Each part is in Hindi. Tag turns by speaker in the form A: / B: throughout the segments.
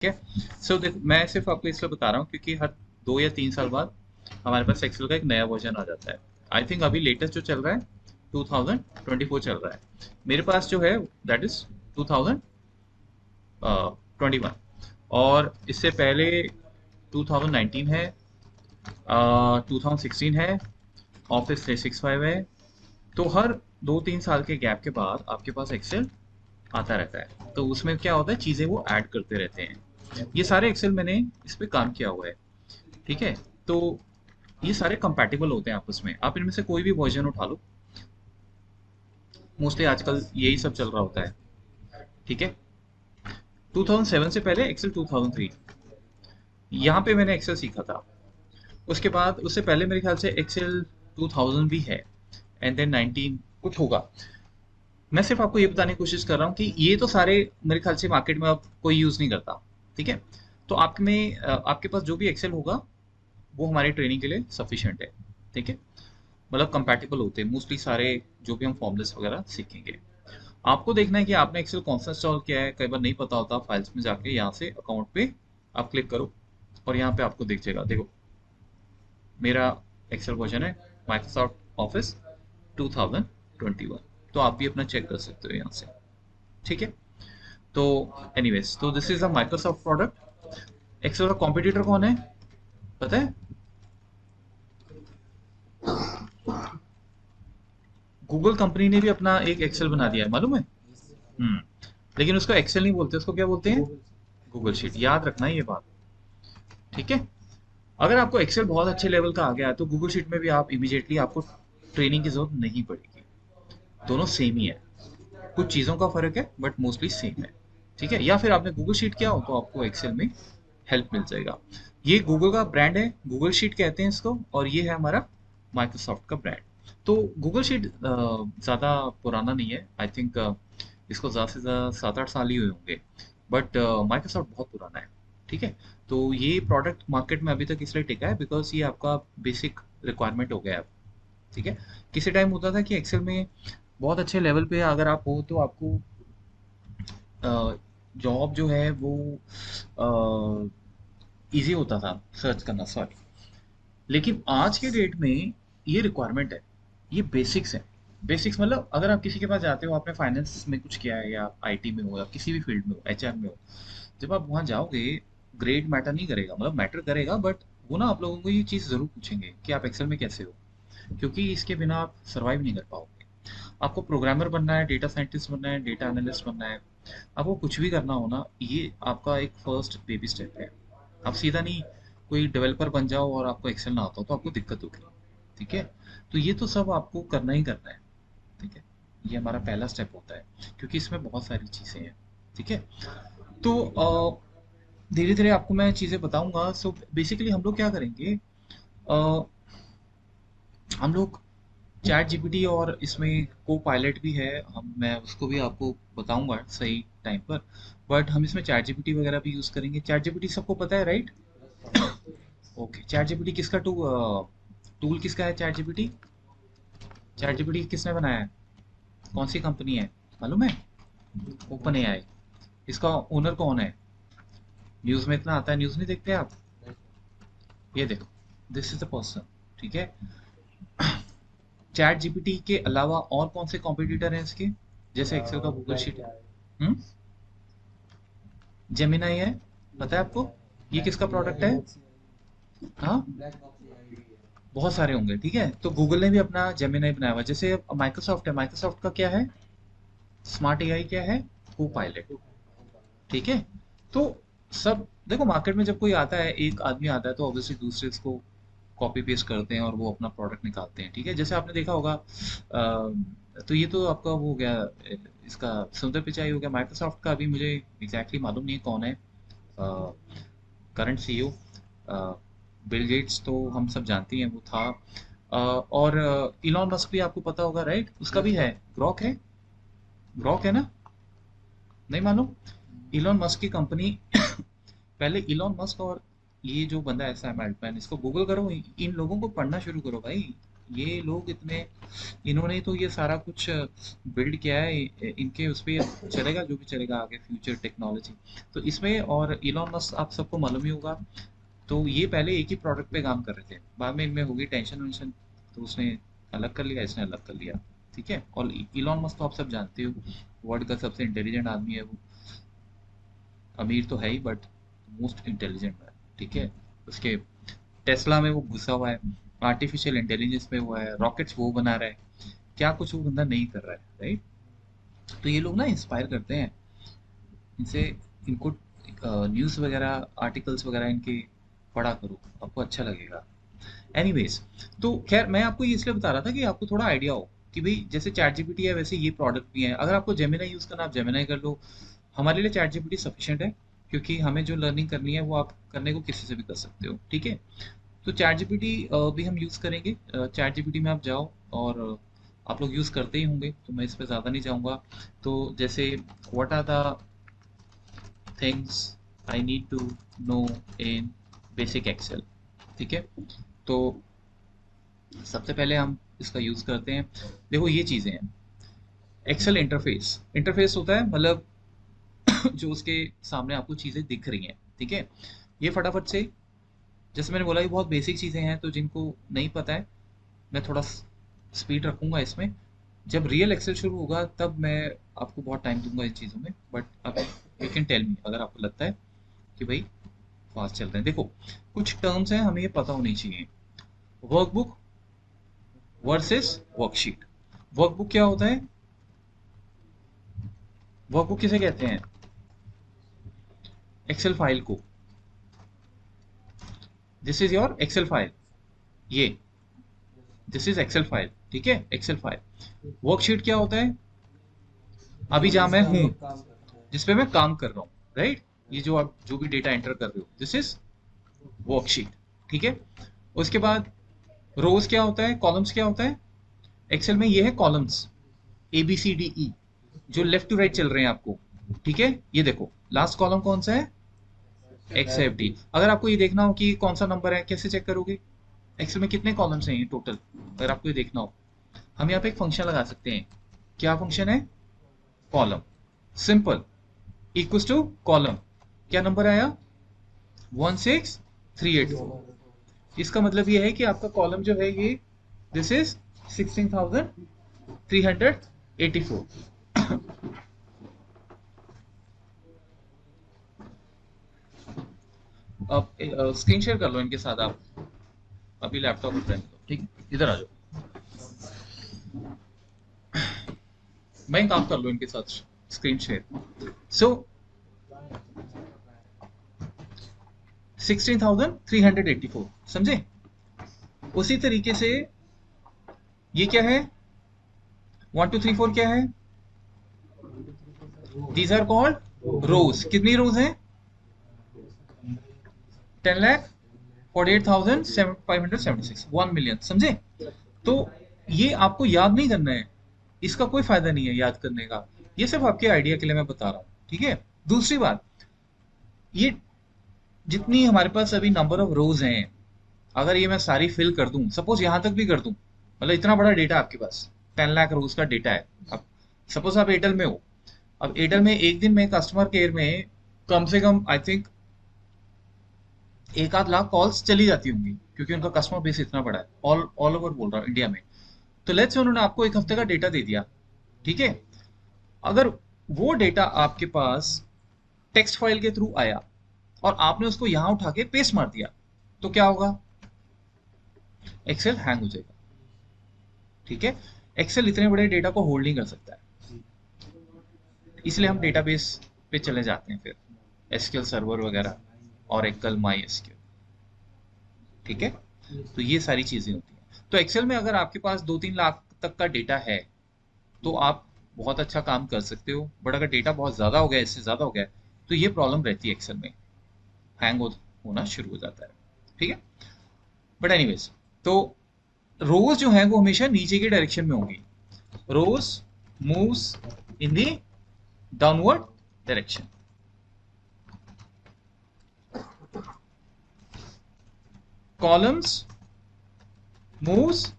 A: है। सो देख, मैं सिर्फ आपको इसलिए बता रहा हूँ क्योंकि हर 2 या 3 साल बाद हमारे पास एक्सेल का एक नया वर्जन आ जाता है। आई थिंक अभी लेटेस्ट जो चल रहा है 2024 चल रहा है। मेरे पास जो है दैट इज 2021, और इससे पहले 2019 है, 2016 है, ऑफिस 365 है। तो हर 2-3 साल के गैप के बाद आपके पास एक्सेल आता रहता है। तो उसमें क्या होता है, चीज़ें वो ऐड करते रहते हैं। ये सारे एक्सेल मैंने इस पे काम किया हुआ है। ठीक है। तो ये सारे कंपैटिबल होते हैं आपस में, आप इनमें से कोई भी वर्जन उठा लो। मोस्टली आजकल यही सब चल रहा होता है। ठीक है। 2007 से पहले एक्सेल 2003, यहाँ पे मैंने एक्सेल सीखा था। उसके बाद उससे पहले मेरे ख्याल से एक्सेल 2000 भी है, एंड देन 19 कुछ होगा। मैं सिर्फ आपको ये बताने की कोशिश कर रहा हूँ कि ये तो सारे मेरे ख्याल से मार्केट में अब कोई यूज़ नहीं करता। ठीक है। तो आप में आपके पास जो भी एक्सेल होगा वो हमारी ट्रेनिंग के लिए सफिशिएंट है। ठीक है। मतलब कंपैटिबल होते हैं मोस्टली सारे जो भी हम फॉर्मूलेस वगैरह सीखेंगे। आपको देखना है कि आपने एक्सेल कौन सा इंस्टॉल किया है। कई बार नहीं पता होता, फाइल्स में जाके यहाँ से अकाउंट पे आप क्लिक करो और यहाँ पे आपको दिख जाएगा। देखो, मेरा एक्सेल वर्जन है माइक्रोसॉफ्ट ऑफिस 2021। तो आप भी अपना चेक कर सकते हो यहाँ से। ठीक है। तो एनीवेज, तो this is a Microsoft product. Excel का कॉम्पिटिटर कौन है पता है? गूगल कंपनी ने भी अपना एक एक्सेल बना दिया है, मालूम है? हम्म। लेकिन उसको एक्सेल नहीं बोलते, उसको क्या बोलते हैं? Google sheet. याद रखना है ये बात। ठीक है। अगर आपको एक्सेल बहुत अच्छे लेवल का आ गया है तो गूगल शीट में भी आप इमीडिएटली, आपको ट्रेनिंग की जरूरत नहीं पड़ेगी। दोनों सेम ही है। कुछ चीज़ों का फर्क है बट मोस्टली सेम है। ठीक है। या फिर आपने गूगल शीट किया हो तो आपको एक्सेल में हेल्प मिल जाएगा। ये गूगल का ब्रांड है, गूगल शीट कहते हैं इसको, और ये है हमारा माइक्रोसॉफ्ट का ब्रांड। तो गूगल शीट ज़्यादा पुराना नहीं है। आई थिंक इसको ज़्यादा से ज़्यादा 7-8 साल ही हुए होंगे। बट माइक्रोसॉफ्ट बहुत पुराना है। ठीक है। तो ये प्रोडक्ट मार्केट में अभी तक इसलिए टिका है बिकॉज ये आपका बेसिक रिक्वायरमेंट हो गया है। ठीक है। किसी टाइम होता था कि एक्सेल में बहुत अच्छे लेवल पे अगर आप हो तो आपको जॉब जो है वो इजी होता था सर्च करना, सॉरी। लेकिन आज के डेट में ये रिक्वायरमेंट है, ये बेसिक्स है। बेसिक्स मतलब अगर आप किसी के पास जाते हो, आपने फाइनेंस में कुछ किया है या आईटी में हो या किसी भी फील्ड में हो, एचआर में हो, जब आप वहाँ जाओगे ग्रेड मैटर नहीं करेगा, मतलब मैटर करेगा बट वो ना आप लोगों को ये चीज़ ज़रूर पूछेंगे कि आप एक्सेल में कैसे हो, क्योंकि इसके बिना आप सर्वाइव नहीं कर पाओगे। आपको प्रोग्रामर बनना है, डेटा साइंटिस्ट बनना है, डेटा एनालिस्ट बनना है, आपको कुछ भी करना हो ना, ये आपका एक फर्स्ट बेबी स्टेप है। आप सीधा नहीं कोई डेवलपर बन जाओ और आपको एक्सेल ना आता हो तो आपको दिक्कत होगी। ठीक है। तो ये तो सब आपको करना ही करना है। ठीक है। ये हमारा पहला स्टेप होता है क्योंकि इसमें बहुत सारी चीज़ें हैं। ठीक है। तो धीरे धीरे आपको मैं चीज़ें बताऊंगा। सो बेसिकली हम लोग क्या करेंगे, अ, हम लोग चैट जीपीटी, और इसमें को पायलट भी है, हम मैं उसको भी आपको बताऊंगा सही टाइम पर। बट हम इसमें चैट जीपीटी वगैरह भी यूज़ करेंगे। चैट जीपीटी सबको पता है, राइट? ओके। चैट जीपीटी किसका टूल किसका है चैट जीपीटी? चैट जीपीटी किसने बनाया है? कौन सी कंपनी है मालूम है? Open AI. इसका ओनर कौन है? न्यूज़ में इतना आता है, न्यूज़ नहीं देखते आप? ये देखो, दिस इज द पर्सन। ठीक है। चैट जीपीटी के अलावा और कौन से कॉम्पिटिटर हैं इसके, जैसे एक्सेल का गूगल शीट है? हम्म। जेमिनाई है, पता है आपको? ये किसका प्रोडक्ट है? हाँ, बहुत सारे होंगे। ठीक है। तो गूगल ने भी अपना जेमिनाई बनाया हुआ है। जैसे माइक्रोसॉफ्ट है, माइक्रोसॉफ्ट का क्या है? स्मार्ट एआई क्या है? को पायलट। ठीक है। तो सब देखो, मार्केट में जब कोई आता है, एक आदमी आता है, तो ऑब्वियसली दूसरे इसको कॉपी पेस्ट करते हैं और वो अपना प्रोडक्ट निकालते हैं। ठीक है। जैसे आपने देखा होगा, तो ये तो आपका वो हो गया, इसका सुंदर पिचाई हो गया। माइक्रोसॉफ्ट का अभी मुझे एग्जैक्टली मालूम नहीं है कौन है करंट सीईओ। बिल गेट्स तो हम सब जानते हैं वो था। और इलॉन मस्क भी आपको पता होगा, राइट? उसका भी है, ग्रॉक है। ग्रॉक है ना? नहीं मालूम? इलॉन मस्क की कंपनी पहले इलॉन मस्क और ये जो बंदा है सैम अल्टमैन, इसको गूगल करो, इन लोगों को पढ़ना शुरू करो भाई। ये लोग इतने, इन्होंने तो ये सारा कुछ बिल्ड किया है, इनके उस पे चलेगा जो भी चलेगा आगे फ्यूचर टेक्नोलॉजी। तो इसमें और इलॉन मस्क आप सबको मालूम ही होगा, तो ये पहले एक ही प्रोडक्ट पे काम कर रहे थे, बाद में इनमें होगी टेंशन वेंशन, तो उसने अलग कर लिया, इसने अलग कर लिया। ठीक है, और इलॉन मस्क तो आप सब जानते हो, वर्ल्ड का सबसे इंटेलिजेंट आदमी है वो। अमीर तो है ही बट मोस्ट इंटेलिजेंट है। ठीक है, उसके टेस्ला में वो घुसा हुआ है, आर्टिफिशियल इंटेलिजेंस में हुआ है, रॉकेट्स वो बना रहा है, क्या कुछ वो बंदा नहीं कर रहा है, राइट। तो ये लोग ना इंस्पायर करते हैं इनसे, इनको न्यूज़ वगैरह आर्टिकल्स वगैरह इनके पढ़ा करो, आपको अच्छा लगेगा। एनीवेज, तो खैर मैं आपको ये इसलिए बता रहा था कि आपको थोड़ा आइडिया हो कि भाई जैसे चैट जीपीटी है वैसे ये प्रोडक्ट भी है। अगर आपको जेमिनाई यूज़ करना, आप जेमिनाई कर लो। हमारे लिए चैट जीपीटी सफिशिएंट है, क्योंकि हमें जो लर्निंग करनी है वो आप करने को किसी से भी कर सकते हो। ठीक है, तो चैट जीपीटी भी हम यूज़ करेंगे। चैट जीपीटी में आप जाओ और आप लोग यूज़ करते ही होंगे, तो मैं इस पर ज़्यादा नहीं जाऊँगा। तो जैसे what are the things I need to know in basic Excel. ठीक है, तो सबसे पहले हम इसका यूज़ करते हैं। देखो ये चीज़ें हैं, एक्सेल इंटरफेस। इंटरफेस होता है मतलब जो उसके सामने आपको चीज़ें दिख रही हैं। ठीक है, ये फटाफट से, जैसे मैंने बोला, ये बहुत बेसिक चीज़ें हैं, तो जिनको नहीं पता है मैं थोड़ा स्पीड रखूंगा इसमें। जब रियल एक्सेल शुरू होगा तब मैं आपको बहुत टाइम दूंगा इन चीज़ों में, बट अब यू कैन टेल मी अगर आपको लगता है कि भाई फास्ट चल रहे हैं। देखो कुछ टर्म्स हैं हमें ये पता होनी चाहिए। Workbook versus worksheet. वर्कबुक क्या होता है? वर्कबुक किसे कहते हैं? एक्सेल फाइल को। This is your Excel file, ये दिस इज एक्सेल फाइल। ठीक है, एक्सेल फाइल। वर्कशीट क्या होता है? अभी जहां मैं हूं, जिसपे मैं काम कर रहा हूँ, राइट। ये जो आप जो भी डेटा एंटर कर रहे हो, दिस इज वर्कशीट। ठीक है, उसके बाद रोज क्या होता है, कॉलम्स क्या होता है? एक्सेल में ये है columns, A B C D E, जो लेफ्ट टू राइट चल रहे हैं आपको। ठीक है, ये देखो लास्ट कॉलम कौन सा है? X F D. अगर आपको ये देखना हो कि कौन सा नंबर है, कैसे चेक करोगे? एक्सेल में कितने कॉलम्स हैं ये टोटल, अगर आपको ये देखना हो, हम यहाँ पे एक फंक्शन लगा सकते हैं। क्या फंक्शन है? Column. Simple, equals to column. क्या नंबर आया? 16384। इसका मतलब ये है कि आपका कॉलम जो है ये, दिस इज 16,384। अब स्क्रीन शेयर कर लो इनके साथ आप, अभी लैपटॉप पर रहने दो। ठीक, इधर आ जाओ, मैं काम कर लो इनके साथ स्क्रीन शेयर। सो 16,384, समझे? उसी तरीके से ये क्या है? 1 2 3 4 क्या है? दीज आर कॉल्ड रोज। कितनी रोज हैं? 10,48,576, 1 मिलियन, समझे? तो ये आपको याद नहीं करना है, इसका कोई फायदा नहीं है याद करने का, ये सिर्फ आपके आइडिया के लिए मैं बता रहा हूँ। ठीक है, दूसरी बात, ये जितनी हमारे पास अभी नंबर ऑफ रोज हैं, अगर ये मैं सारी फिल कर दूं, सपोज यहां तक भी कर दूं, मतलब इतना बड़ा डेटा आपके पास, 10 लाख रोज का डेटा है। अब सपोज आप एयरटेल में हो, अब एयरटेल में एक दिन में कस्टमर केयर में कम से कम आई थिंक 1 आध लाख कॉल्स चली जाती होंगी, क्योंकि उनका कस्टमर बेस इतना बड़ा है, ऑल ऑल ओवर बोल रहा हूँ इंडिया में। तो लेट्स से उन्होंने आपको एक हफ्ते का डेटा दे दिया। ठीक है, अगर वो डेटा आपके पास टेक्स्ट फाइल के थ्रू आया और आपने उसको यहां उठा के पेस्ट मार दिया, तो क्या होगा? एक्सेल हैंग हो जाएगा। ठीक है, एक्सेल इतने बड़े डेटा को होल्ड नहीं कर सकता है, इसलिए हम डेटाबेस पे चले जाते हैं फिर, एसक्यूएल सर्वर वगैरह, और एकल माई एसक्यूएल। ठीक है, तो ये सारी चीजें होती हैं। तो एक्सेल में अगर आपके पास 2 3 लाख तक का डेटा है तो आप बहुत अच्छा काम कर सकते हो, बट अगर डेटा बहुत ज़्यादा हो गया, इससे ज़्यादा हो गया, तो ये प्रॉब्लम रहती है एक्सेल में, हैंग होना शुरू हो जाता है। ठीक है, बट एनीवेज, तो रोज जो है वो हमेशा नीचे की डायरेक्शन में होंगी। Rows moves in the downward direction, columns moves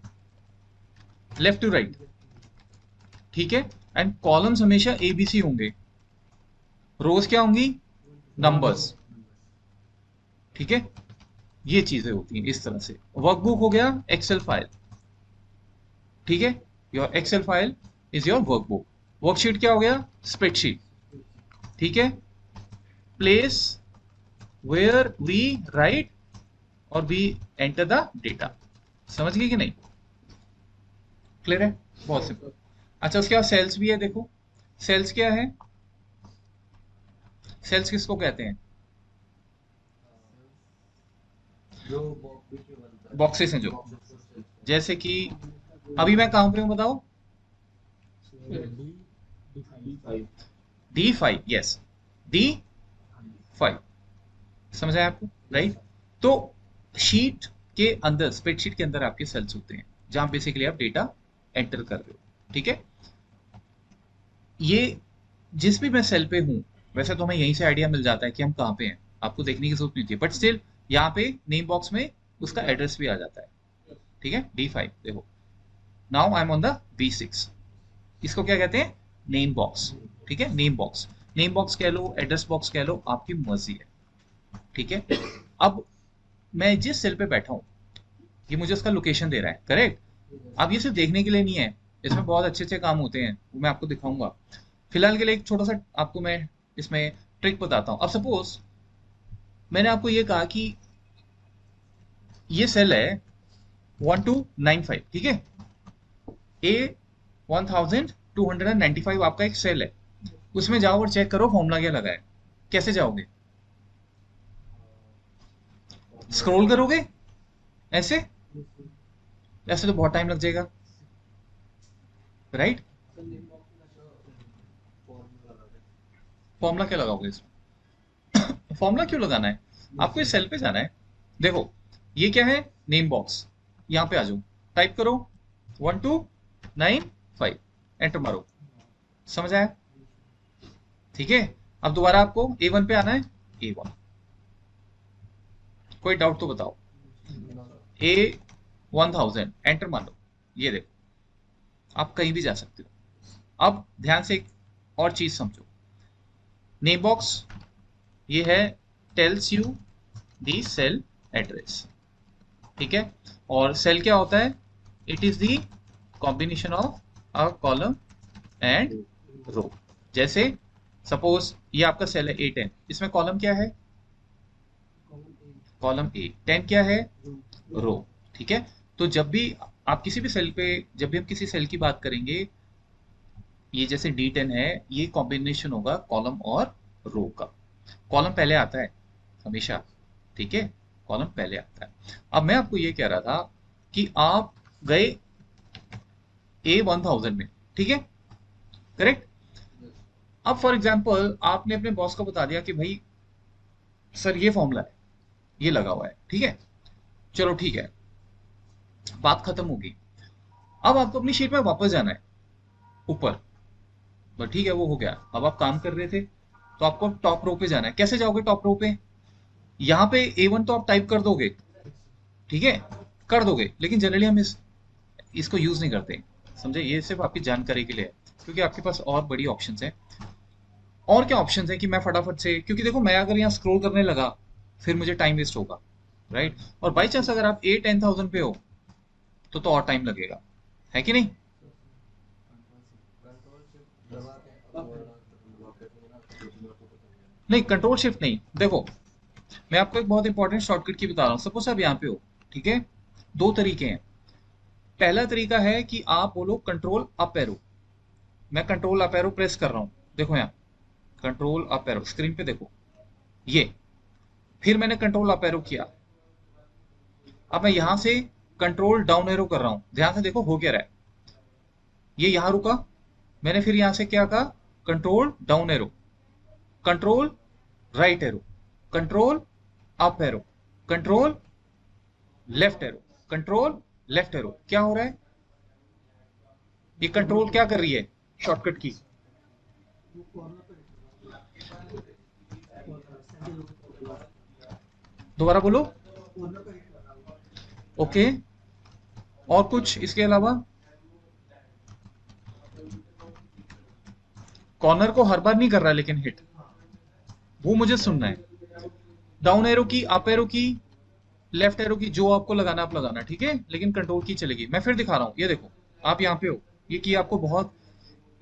A: left to right, ठीक है। एंड कॉलम्स हमेशा एबीसी होंगे, रोज क्या होंगी, नंबर्स, ठीक है। ये चीजें होती हैं इस तरह से। वर्कबुक हो गया एक्सेल फाइल, ठीक है। Your Excel file is your workbook. Worksheet क्या हो गया, स्प्रेडशीट, ठीक है। प्लेस वेयर वी राइट और वी एंटर द डेटा। समझ गए कि नहीं, क्लियर है, बहुत सिंपल। अच्छा उसके बाद सेल्स भी है, देखो सेल्स क्या है, सेल्स किसको कहते हैं, बॉक्सेस हैं जो, जैसे कि अभी मैं कहां पे हूं बताओ, D5, यस, D5, समझ आया आपको, राइट। तो शीट के अंदर, स्प्रेडशीट के अंदर आपके सेल्स होते हैं जहां बेसिकली आप डेटा एंटर कर रहे हो, ठीक है। ये जिस भी मैं सेल पे हूं, वैसे तो हमें यहीं से आइडिया मिल जाता है कि हम कहाँ पे हैं, आपको देखने की जरूरत नहीं थी, बट स्टिल यहाँ पे नेम बॉक्स में उसका एड्रेस भी आ जाता है, ठीक है। D5 देखो, now I am on the B6, इसको क्या कहते हैं, नेम बॉक्स, ठीक है। नेम बॉक्स, नेम बॉक्स कह लो, एड्रेस बॉक्स कह लो, आपकी मर्जी है, ठीक है। अब मैं जिस सेल पे बैठा हूँ, ये मुझे उसका लोकेशन दे रहा है, करेक्ट। अब ये सिर्फ देखने के लिए नहीं है, इसमें बहुत अच्छे अच्छे काम होते हैं, वो मैं आपको दिखाऊंगा। फिलहाल के लिए एक छोटा सा आपको मैं इसमें ट्रिक बताता हूँ। अब सपोज मैंने आपको ये कहा कि ये सेल है 1295, ठीक है। A 1295 आपका एक सेल है, उसमें जाओ और चेक करो फॉर्मूला क्या लगा है। कैसे जाओगे, स्क्रॉल करोगे ऐसे, ऐसे तो बहुत टाइम लग जाएगा, राइट। फॉर्मूला क्या लगाओगे इसमें, फॉर्मूला क्यों लगाना है, आपको इस सेल पे जाना है। देखो ये क्या है, नेम बॉक्स, यहाँ पे आ जाओ, टाइप करो 1295, एंटर मारो, समझ आया, ठीक है। अब दोबारा आपको A1 पे आना है, A1, कोई डाउट तो बताओ, A 1000 एंटर मारो, ये देखो आप कहीं भी जा सकते हो। अब ध्यान से एक और चीज समझो, नेम बॉक्स ये है, tells you the cell address, ठीक है। और सेल क्या होता है, it is the combination of a column and row. जैसे सपोज ये आपका सेल है A10, इसमें कॉलम क्या है, कॉलम A, 10 क्या है, रो, ठीक है। तो जब भी आप किसी भी सेल पे, जब भी हम किसी सेल की बात करेंगे, ये जैसे D10 है, ये कॉम्बिनेशन होगा कॉलम और रो का। कॉलम पहले आता है हमेशा, ठीक है, कॉलम पहले आता है। अब मैं आपको ये कह रहा था कि आप गए A 1000 में, ठीक है, करेक्ट। अब फॉर एग्जाम्पल आपने अपने बॉस को बता दिया कि भाई सर ये फॉर्मूला है, ये लगा हुआ है, ठीक है, चलो ठीक है, बात खत्म होगी। अब आपको अपनी शीट में वापस जाना है ऊपर, तो ठीक है वो हो गया। अब आप काम कर रहे थे तो आपको टॉप रो पे जाना है, कैसे जाओगे टॉप रो पे, यहाँ पे A1 तो आप टाइप कर दोगे, ठीक है, कर दोगे, लेकिन जनरली हम इसको यूज नहीं करते, समझे, ये सिर्फ आपकी जानकारी के लिए है, क्योंकि आपके पास और बड़ी ऑप्शंस हैं। और क्या ऑप्शंस हैं कि मैं फटाफट से, क्योंकि देखो मैं अगर यहाँ स्क्रॉल करने लगा फिर मुझे टाइम वेस्ट होगा, राइट। और बाई चांस अगर आप A 10,000 पे हो तो और टाइम लगेगा, है कि नहीं। नहीं कंट्रोल शिफ्ट नहीं, देखो मैं आपको एक बहुत इंपॉर्टेंट शॉर्टकट की बता रहा हूँ। सपोज आप यहाँ पे हो, ठीक है, दो तरीके हैं। पहला तरीका है कि आप बोलो कंट्रोल अप एरो, मैं कंट्रोल अप एरो प्रेस कर रहा हूँ, देखो यहाँ कंट्रोल अप एरो स्क्रीन पे देखो, ये फिर मैंने कंट्रोल अप एरो किया, अब मैं यहां से कंट्रोल डाउन एरो कर रहा हूं, ध्यान से देखो हो क्या रहा है, ये यहां रुका, मैंने फिर यहां से क्या कहा, control down arrow, control right arrow, control up arrow, control left arrow, control left arrow, क्या हो रहा है, ये कंट्रोल क्या कर रही है, शॉर्टकट की, दोबारा बोलो, ओके। और कुछ इसके अलावा, कॉर्नर को हर बार नहीं कर रहा लेकिन हिट, वो मुझे सुनना है। डाउन एरो की, अप एरो की, लेफ्ट एरो की, जो आपको लगाना आप लगाना, ठीक है, लेकिन कंट्रोल की चलेगी। मैं फिर दिखा रहा हूँ, ये देखो, आप यहाँ पे हो, ये की आपको बहुत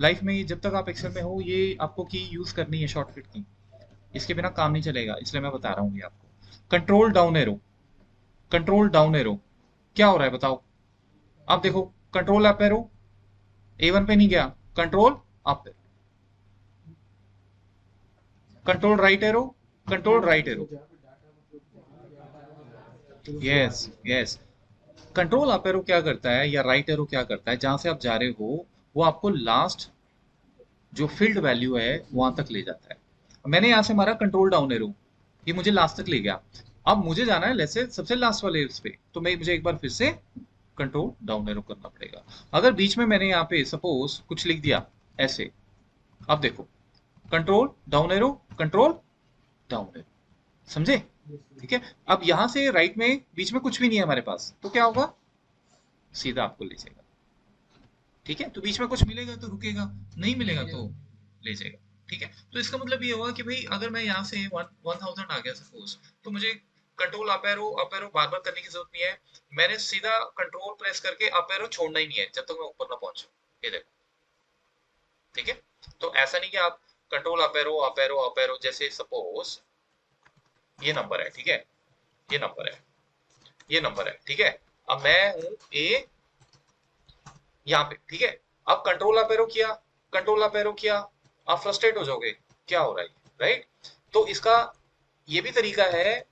A: लाइफ में, जब तक आप एक्सेल में हो, ये आपको की यूज करनी है, शॉर्टकट की, इसके बिना काम नहीं चलेगा, इसलिए मैं बता रहा हूँ ये आपको। Control down arrow, control down arrow, क्या हो रहा है बताओ। आप देखो, कंट्रोल अप एरो, A1 पे नहीं गया, control up arrow, control right arrow, control right arrow, yes yes. Control up arrow क्या करता है या राइट एरो क्या करता है, जहां से आप जा रहे हो वो आपको लास्ट जो फील्ड वैल्यू है वहां तक ले जाता है। मैंने यहां से मारा कंट्रोल डाउन एरो, ये मुझे लास्ट तक ले गया। अब मुझे जाना है लेट्स से सबसे लास्ट वाले इस पे, तो मैं मुझे एक बार फिर से कंट्रोल डाउन एरो करना पड़ेगा। अगर बीच में मैंने यहाँ पे सपोज कुछ लिख दिया ऐसे, अब देखो, control down arrow, control down arrow, समझे? ठीक है, अब यहां से राइट में बीच में कुछ भी नहीं है हमारे पास, तो क्या होगा, सीधा आपको ले जाएगा। ठीक है, तो बीच में कुछ मिलेगा तो रुकेगा, नहीं मिलेगा तो ले जाएगा। ठीक है, तो इसका मतलब ये हुआ कि भाई अगर मैं यहाँ से 1000 आ गया सपोज, तो मुझे कंट्रोल अप एरो बार बार करने की जरूरत नहीं है। मैंने सीधा कंट्रोल प्रेस करके अप एरो छोड़ना ही नहीं है जब तक मैं ऊपर ना पहुंचूं। ये देखो, ठीक है, तो ऐसा नहीं कि आप control up arrow up arrow up arrow, जैसे सपोज ये नंबर है, ठीक है, ये नंबर है, ये नंबर है, ठीक है, अब मैं हूं ए यहाँ पे, ठीक है, अब कंट्रोल अप एरो किया, कंट्रोल अप एरो किया, आप फ्रस्ट्रेट हो जाओगे, क्या हो रहा है, राइट? तो इसका ये भी तरीका है,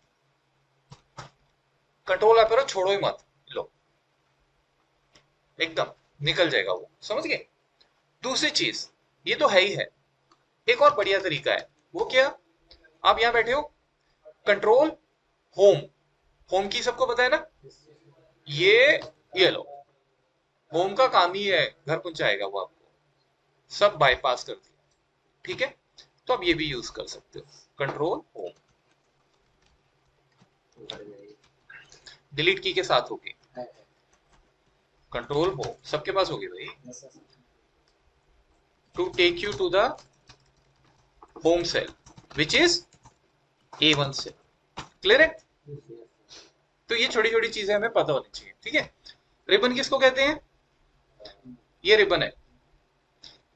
A: कंट्रोल अप एरो छोड़ो ही मत, लो, एकदम निकल जाएगा वो, समझ गए? दूसरी चीज, ये तो है ही है, एक और बढ़िया तरीका है, वो क्या, आप यहाँ बैठे हो, कंट्रोल होम, होम की सबको पता है ना, ये ये लो, होम का काम ही है घर पहुंचाएगा वो आपको, सब बाईपास कर दिया, ठीक है, तो आप ये भी यूज कर सकते हो, कंट्रोल होम, डिलीट की के साथ होगी, कंट्रोल होम सबके पास होगी भाई, to take you to the home cell which is A1 cell, clear है? तो ये छोटी छोटी चीजें हमें पता होनी चाहिए, ठीक है। रिबन किसको कहते हैं, ये रिबन है,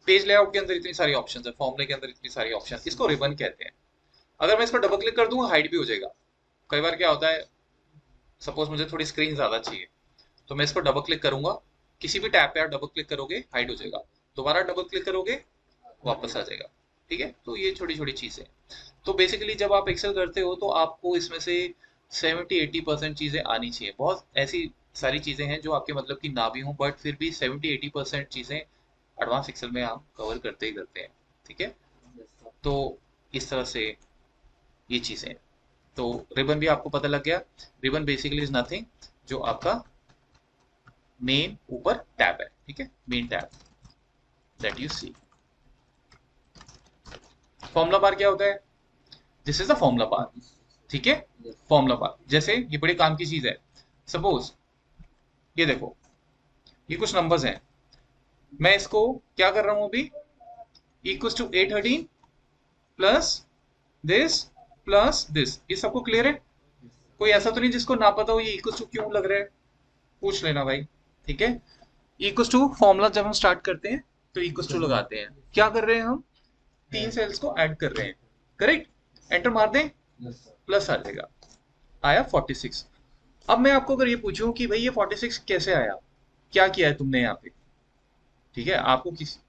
A: पेज लेआउट के अंदर इतनी सारी ऑप्शंस है, फॉर्मूले के अंदर इतनी सारी ऑप्शन, इसको रिबन कहते हैं। अगर मैं इसको डबल क्लिक कर दूंगा हाइड भी हो जाएगा। कई बार क्या होता है, सपोज मुझे थोड़ी स्क्रीन ज्यादा चाहिए, तो मैं इसको डबल क्लिक करूंगा, किसी भी टैब पे आप डबल क्लिक करोगे हाइड हो जाएगा, दोबारा डबल क्लिक करोगे वापस आ जाएगा, ठीक है। तो ये छोटी छोटी चीजें, तो बेसिकली जब आप एक्सेल करते हो तो आपको इसमें से 70-80% चीजें आनी चाहिए। बहुत ऐसी सारी चीजें हैं जो आपके मतलब की ना भी हो, बट फिर भी 70-80% चीजें एडवांस एक्सेल में आप कवर करते ही करते हैं, ठीक है। तो इस तरह से ये चीजें हैं। तो रिबन भी आपको पता लग गया, रिबन बेसिकली इज नथिंग, जो आपका मेन ऊपर टैब है, ठीक है, main tab that you see. Formula bar क्या होता है, this is the formula bar, ठीक है। फॉर्मूला बार जैसे ये बड़े काम की चीज है, सपोज ये देखो, ये कुछ नंबर्स हैं, मैं इसको क्या कर रहा हूं अभी, equals to A13 plus this, ये सबको क्लियर है? कोई ऐसा तो नहीं जिसको ना पता हो ये इक्वल्स टू क्यों लग रहा है, पूछ लेना भाई, ठीक है। इक्वल्स टू फॉर्मूला जब हम स्टार्ट करते हैं तो इक्वल्स टू लगाते हैं, क्या कर रहे हैं हम, तीन सेल्स को ऐड कर रहे हैं, करेक्ट, एंटर मार दें, प्लस आ जाएगा, आया 46। अब मैं आपको अगर ये पूछूं कि भाई ये 46 कैसे आया, क्या किया है तुमने यहाँ पे, ठीक है, आपको किसी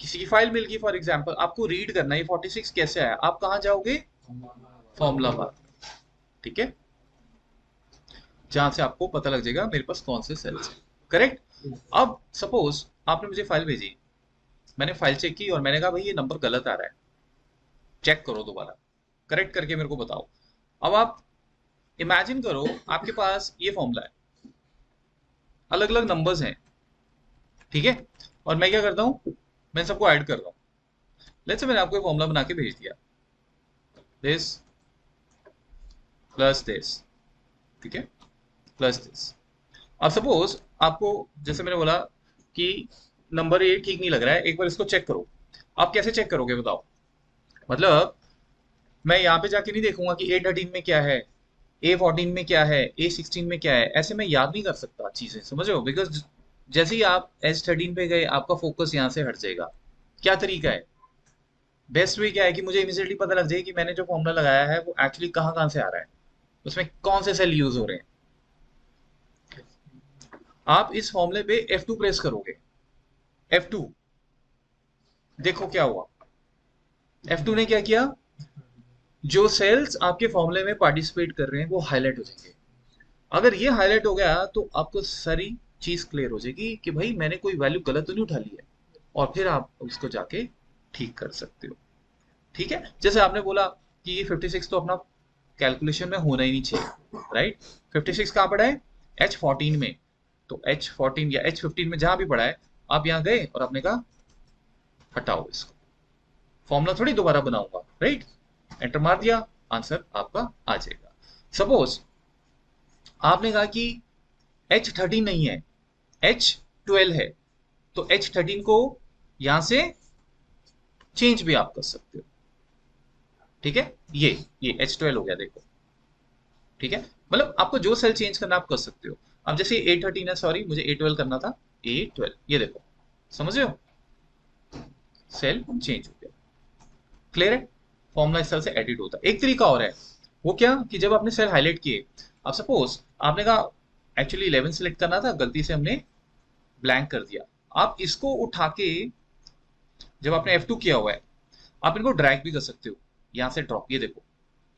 A: किसी की फाइल मिल गई फॉर एग्जांपल, आपको रीड करना है ये 46 कैसे आया, आप कहाँ जाओगे, फॉर्मूला बार, ठीक है, जहां से आपको पता लग जाएगा मेरे पास कौन से सेल्स हैं, करेक्ट। अब सपोज आपने मुझे फाइल भेजी, मैंने फाइल चेक की और मैंने कहा भाई ये नंबर गलत आ रहा है, चेक करो दोबारा, करेक्ट करके मेरे को बताओ। अब आप इमेजिन करो आपके पास ये फॉर्मूला है, अलग अलग नंबर्स हैं, ठीक है, और मैं क्या करता हूँ, मैं सबको ऐड कर रहा हूँ। लेट्स से मैंने आपको फॉर्मूला बना के भेज दिया, दिस प्लस दिस, ठीक है, प्लस दिस। अब सपोज आपको, जैसे मैंने बोला कि नंबर ये ठीक नहीं लग रहा है, एक बार इसको चेक करो, आप कैसे चेक करोगे बताओ? मतलब मैं यहाँ पे जाके नहीं देखूंगा कि A13 में क्या है, A14 में क्या है, A16 में क्या है, ऐसे मैं याद नहीं कर सकता चीजें, समझ रहे हो? बिकॉज जैसे ही आप H13 पे गए आपका फोकस यहाँ से हट जाएगा। क्या तरीका है? बेस्ट वे क्या है कि मुझे इमीडिएटली पता लग जाए कि मैंने जो फॉर्मूला लगाया है वो एक्चुअली कहाँ कहाँ से आ रहा है, उसमें कौन से सेल यूज हो रहे हैं। आप इस फॉर्मूले पे F2 प्रेस करोगे, F2, देखो क्या हुआ। F2 ने क्या किया? जो सेल्स आपके फॉर्मूले में पार्टिसिपेट कर रहे हैं वो हाईलाइट हो जाएंगे। अगर ये हाईलाइट हो गया तो आपको सारी चीज क्लियर हो जाएगी कि भाई मैंने कोई वैल्यू गलत तो नहीं उठा ली है, और फिर आप उसको जाके ठीक कर सकते हो। ठीक है, जैसे आपने बोला कि ये 56 तो अपना कैलकुलेशन में होना ही नहीं चाहिए, राइट? 56 कहाँ पड़ा है? H14 में। तो H14 या H15 में जहां भी पड़ा है, आप यहाँ गए और आपने कहा हटाओ इसको, फॉर्मूला थोड़ी दोबारा बनाऊंगा, राइट? एंटर मार दिया, आंसर आपका आ जाएगा। सपोज आपने कहा कि H13 नहीं है, H12 है, तो H13 को यहां से चेंज भी आप कर सकते हो। ठीक है, ये H12 हो गया, देखो। ठीक है, मतलब आपको जो सेल चेंज करना आप कर सकते हो। अब जैसे A13 है, सॉरी मुझे A12 करना था, A12, ये देखो, समझ रहे हो? सेल चेंज हो गया, क्लियर है? फॉर्मूला इस तरह से एडिट होता है। एक तरीका और है, वो क्या कि जब आपने सेल हाईलाइट किए, अब सपोज आपने कहा एक्चुअली 11 सेलेक्ट करना था, गलती से हमने ब्लैंक कर दिया। आप इसको उठा के, जब आपने F2 किया हुआ है, आप इनको ड्रैग भी कर सकते हो, यहाँ से ड्रॉप, ये देखो,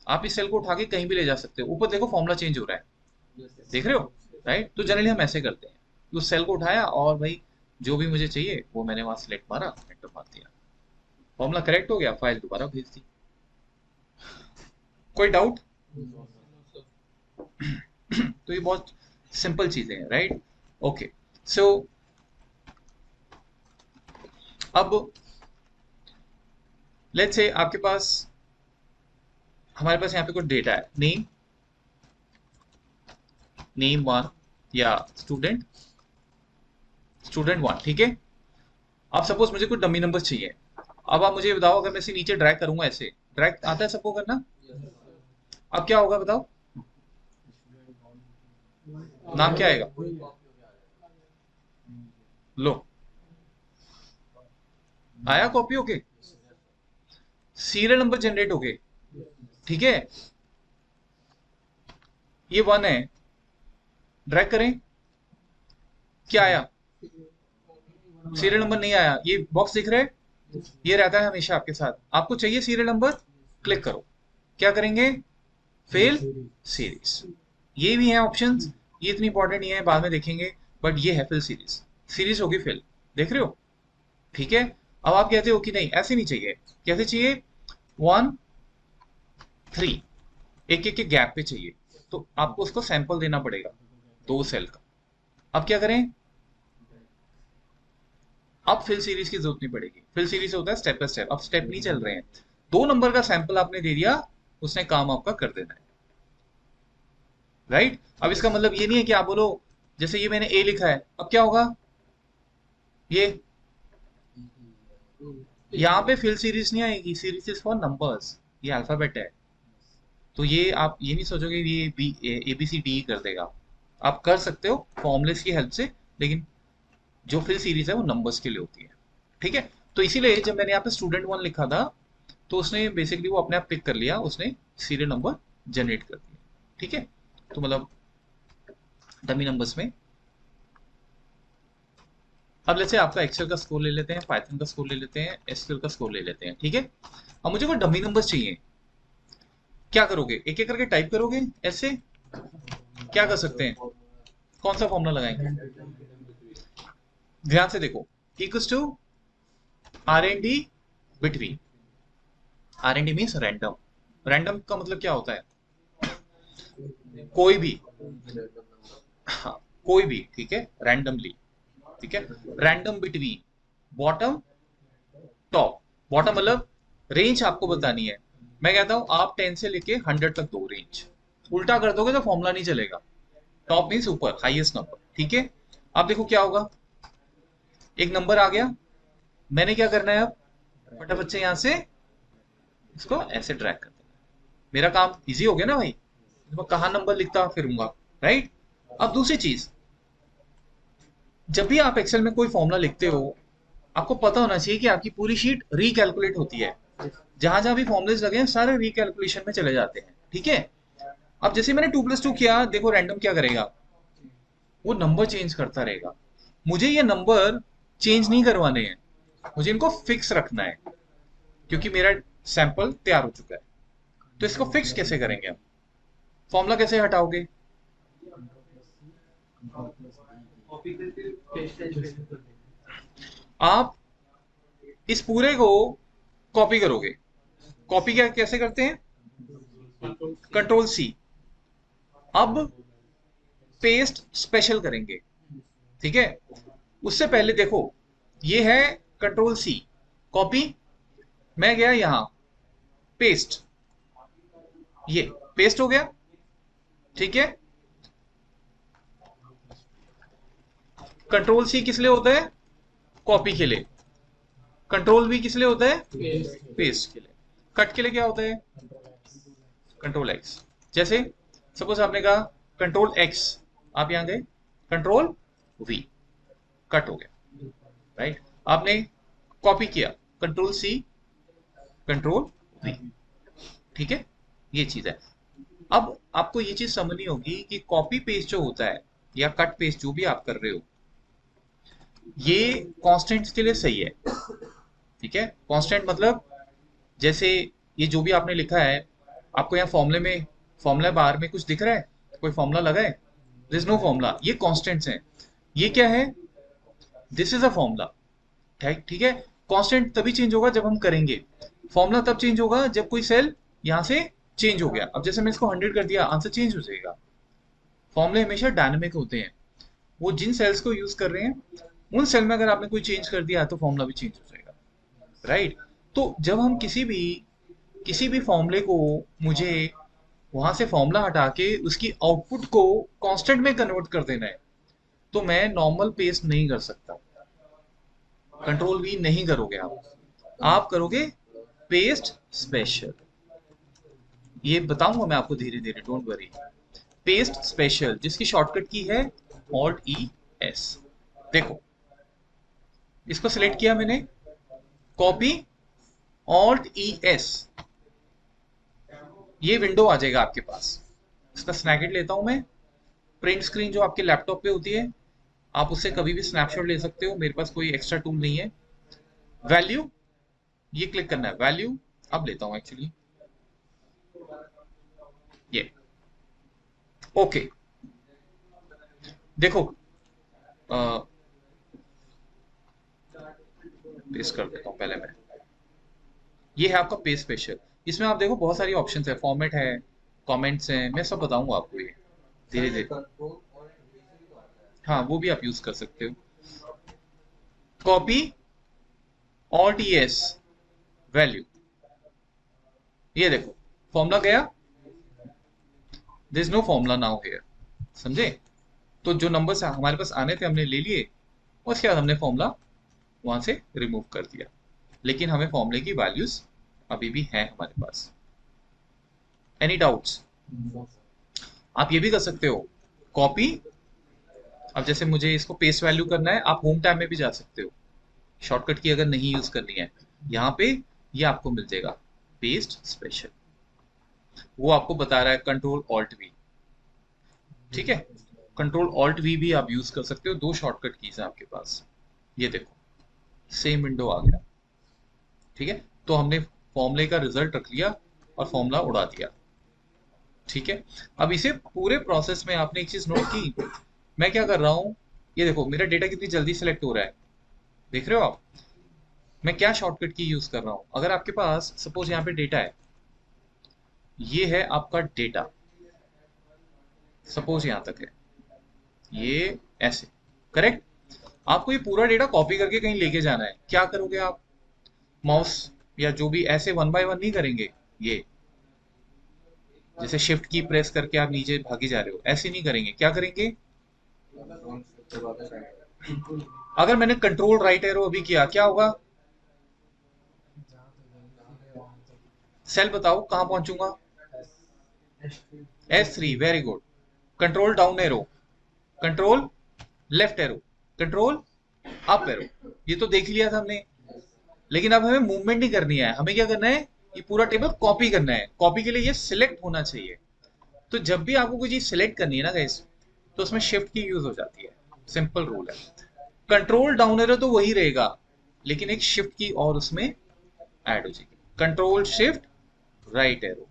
A: आप इस सेल को उठा के कहीं भी ले जा सकते हो। ऊपर देखो फॉर्मूला चेंज हो रहा है, देख रहे हो? राइट, तो जनरली हम ऐसे करते हैं कि उस सेल को उठाया और भाई जो भी मुझे चाहिए वो मैंने वहां सेलेक्ट मारा, एंटर मार दिया, फॉर्मूला करेक्ट हो गया, फाइल दोबारा भेज दी। कोई डाउट? तो ये बहुत सिंपल चीजें हैं, राइट? ओके, सो अब लेट्स से आपके पास, हमारे पास यहाँ पे कुछ डेटा है, नेम, नेम वन या स्टूडेंट, स्टूडेंट वन, ठीक है? अब सपोज मुझे कुछ डमी नंबर चाहिए। अब आप मुझे बताओ, अगर मैं इसे नीचे ड्रैग करूंगा, ऐसे ड्रैग आता है सबको करना, अब क्या होगा बताओ? नाम क्या आएगा? लो, आया कॉपी होके, सीरियल नंबर जनरेट हो गए, ठीक है? ये वन है, ड्रैग करें, क्या आया? सीरियल नंबर नहीं आया। ये बॉक्स दिख रहा है, ये रहता है हमेशा आपके साथ। आपको चाहिए सीरियल नंबर, क्लिक करो, क्या करेंगे? Fail series. ये भी है ऑप्शंस, ये इतनी इंपॉर्टेंट नहीं है, बाद में देखेंगे, बट ये है फेल सीरीज, सीरीज होगी फेल, देख रहे हो? ठीक है, अब आप कहते हो कि नहीं ऐसे नहीं चाहिए, कैसे चाहिए? 1 3, एक एक के गैप पे चाहिए, तो आपको उसको सैंपल देना पड़ेगा 2 सेल का। अब क्या करें? अब फिल सीरीज की जरूरत नहीं पड़ेगी, फिल सीरीज होता है स्टेप बाय स्टेप, अब स्टेप नहीं चल रहे हैं। 2 नंबर का सैंपल आपने दे दिया, उसने काम आपका कर देना है, राइट? अब इसका मतलब ये नहीं है कि आप बोलो जैसे ये मैंने ए लिखा है, अब क्या होगा? ये यहाँ पे फिल सीरीज नहीं आएगी, सीरीज इज फॉर नंबर्स, ये अल्फाबेट है। तो ये आप ये नहीं सोचोगे कि ये बी ए बी सी डी कर देगा, आप कर सकते हो फॉर्मुलेस की हेल्प से, लेकिन जो फिल सीरीज है वो नंबर्स के लिए होती है। ठीक है, तो इसीलिए जब मैंने यहाँ पे स्टूडेंट वन लिखा था, तो उसने बेसिकली वो अपने आप पिक कर लिया, उसने सीरियल नंबर जनरेट कर दिया। ठीक है, तो मतलब डमी नंबर्स में। अब जैसे आपका एक्सेल का स्कोर ले लेते हैं, पाइथन का स्कोर ले लेते हैं, एसक्यूएल का स्कोर ले लेते हैं, ठीक है? अब मुझे कोई डमी नंबर्स चाहिए, क्या करोगे? एक एक करके टाइप करोगे ऐसे, क्या कर सकते हैं? कौन सा फॉर्मूला लगाएंगे? ध्यान से देखो, equals to R N D between, R N D means random, random का मतलब क्या होता है? कोई भी, हाँ, कोई भी, ठीक है, रैंडमली, ठीक है, random between bottom top. Bottom मतलब रेंज आपको बतानी है। मैं कहता हूं आप 10 से लेके 100 तक दो रेंज, उल्टा कर दोगे तो फॉर्मूला नहीं चलेगा। टॉप मीन्स ऊपर, हाईएस्ट नंबर, ठीक है? अब देखो क्या होगा, एक नंबर आ गया, मैंने क्या करना है अब? फटाफट से यहाँ से इसको ऐसे ड्रैग कर देना। मेरा काम इजी हो गया ना भाई, मैं कहाँ नंबर लिखता फिरूंगा, राइट। अब दूसरी चीज, जब भी आप एक्सेल में कोई फॉर्मूला लिखते हो, आपको पता होना चाहिए कि आपकी पूरी शीट रिकैलकुलेट होती है। जहां जहां भी फॉर्मुलेस लगे हैं सारे रिकैलकुलेशन में चले जाते हैं, ठीक है। अब जैसे मैंने 2+2 किया, देखो रैंडम क्या करेगा, वो नंबर चेंज करता रहेगा। मुझे ये नंबर चेंज नहीं करवाने हैं, मुझे इनको फिक्स रखना है, क्योंकि मेरा सैंपल तैयार हो चुका है। तो इसको फिक्स कैसे करेंगे आप, फॉर्मूला कैसे हटाओगे? आप इस पूरे को कॉपी करोगे। कॉपी क्या कैसे करते हैं? Control C। अब पेस्ट स्पेशल करेंगे, ठीक है। उससे पहले देखो, ये है कंट्रोल C, कॉपी। मैं गया यहां, पेस्ट, ये पेस्ट हो गया, ठीक है। कंट्रोल C किस लिए होता है? कॉपी के लिए। कंट्रोल V किस लिए होता है? पेस्ट के लिए। कट के लिए क्या होता है? Control X। जैसे सपोज आपने कहा कंट्रोल X, आप यहां गए, कंट्रोल V, कट हो गया, राइट। आपने कॉपी किया, कंट्रोल C, कंट्रोल V, ठीक है। ये चीज है। अब आपको ये चीज समझनी होगी कि कॉपी पेस्ट जो होता है या कट पेस्ट जो भी आप कर रहे हो, ये कॉन्स्टेंट्स के लिए सही है, ठीक है। कांस्टेंट मतलब, जैसे ये जो भी आपने लिखा है, आपको यहाँ फॉर्मूले में, फॉर्मूला बार में कुछ दिख रहा है, कोई फॉर्मूला लगा है? दिस नो फॉर्मूला, ये कांस्टेंट्स हैं। ये क्या है? दिस इज अ फॉर्मूला, ठीक ठीक है। कांस्टेंट तभी चेंज होगा जब हम करेंगे, फॉर्मूला तब चेंज होगा जब कोई सेल यहाँ से चेंज हो गया। अब जैसे मैं इसको 100 कर दिया, आंसर चेंज हो जाएगा। फॉर्मूले हमेशा डायनेमिक होते हैं, वो जिन सेल्स को यूज कर रहे हैं उन सेल में अगर आपने कोई चेंज कर दिया तो फॉर्मूला भी चेंज हो जाएगा, राइट। तो जब हम किसी भी फॉर्मूले को, मुझे वहां से फॉर्मूला हटा के उसकी आउटपुट को कांस्टेंट में कन्वर्ट कर देना है, तो मैं नॉर्मल पेस्ट नहीं कर सकता। कंट्रोल V नहीं करोगे आप करोगे पेस्ट स्पेशल। ये बताऊंगा मैं आपको धीरे धीरे, डोंट वरी। पेस्ट स्पेशल जिसकी शॉर्टकट की है Alt+E+S। देखो, इसको सिलेक्ट किया मैंने, कॉपी, Alt+E+S, ये विंडो आ जाएगा आपके पास। इसका स्नैकेट लेता हूं मैं। प्रिंट स्क्रीन जो आपके लैपटॉप पे होती है, आप उससे कभी भी स्नैपशॉट ले सकते हो, मेरे पास कोई एक्स्ट्रा टूल नहीं है। वैल्यू, ये क्लिक करना है, वैल्यू। अब लेता हूं एक्चुअली ये, ओके। देखो, पेस्ट कर देता हूं पहले मैं। ये है आपका पेज स्पेशल। इसमें आप देखो बहुत सारी ऑप्शंस है, फॉर्मेट है, कमेंट्स हैं, मैं सब बताऊंगा आपको ये धीरे धीरे। हाँ, वो भी आप यूज कर सकते हो। कॉपी, Alt+E+S, वैल्यू, ये देखो फॉर्मूला गया, this no formula now here, समझे। तो जो नंबर्स हमारे पास आने थे हमने ले लिए, और उसके बाद हमने फॉर्मूला वहां से रिमूव कर दिया, लेकिन हमें फॉर्मूले की वैल्यूज अभी भी हैं हमारे पास। Any doubts? आप ये भी कर सकते हो, कॉपी। अब जैसे मुझे इसको पेस्ट वैल्यू करना है, आप होम टैब में भी जा सकते हो, शॉर्टकट की अगर नहीं यूज करनी है, यहाँ पे ये आपको मिल जाएगा पेस्ट स्पेशल। वो आपको बता रहा है Ctrl+Alt+V, ठीक है। Ctrl+Alt+V भी आप यूज कर सकते हो, दो शॉर्टकट कीज है आपके पास। ये देखो सेम विंडो आ गया, ठीक है। तो हमने फॉर्मूले का रिजल्ट रख लिया और फॉर्मूला उड़ा दिया, ठीक है। अब इसे पूरे प्रोसेस में आपने एक चीज नोट की, मैं क्या कर रहा हूं, ये देखो मेरा डेटा कितनी जल्दी सिलेक्ट हो रहा है, देख रहे हो आप। मैं क्या शॉर्टकट की यूज कर रहा हूं, अगर आपके पास सपोज यहाँ पे डेटा है, ये है आपका डेटा, सपोज यहां तक है, ये ऐसे, करेक्ट। आपको ये पूरा डेटा कॉपी करके कहीं लेके जाना है, क्या करोगे आप? माउस या जो भी, ऐसे वन बाय वन नहीं करेंगे, ये जैसे शिफ्ट की प्रेस करके आप नीचे भागे जा रहे हो, ऐसे नहीं करेंगे। क्या करेंगे? अगर मैंने कंट्रोल राइट एरो अभी किया, क्या होगा? सेल बताओ कहां पहुंचूंगा? S3, very good. Control down arrow, control left arrow, control up arrow, ये तो देख लिया था हमने। लेकिन अब हमें मूवमेंट नहीं करनी है, हमें क्या करना है, ये पूरा टेबल कॉपी करना है। कॉपी के लिए ये सिलेक्ट होना चाहिए। तो जब भी आपको कोई चीज सिलेक्ट करनी है ना गाइस, तो उसमें शिफ्ट की यूज हो जाती है। सिंपल रूल है। कंट्रोल डाउन एरो तो वही रहेगा, लेकिन एक शिफ्ट की और उसमें ऐड हो जाएगी। Control shift right arrow,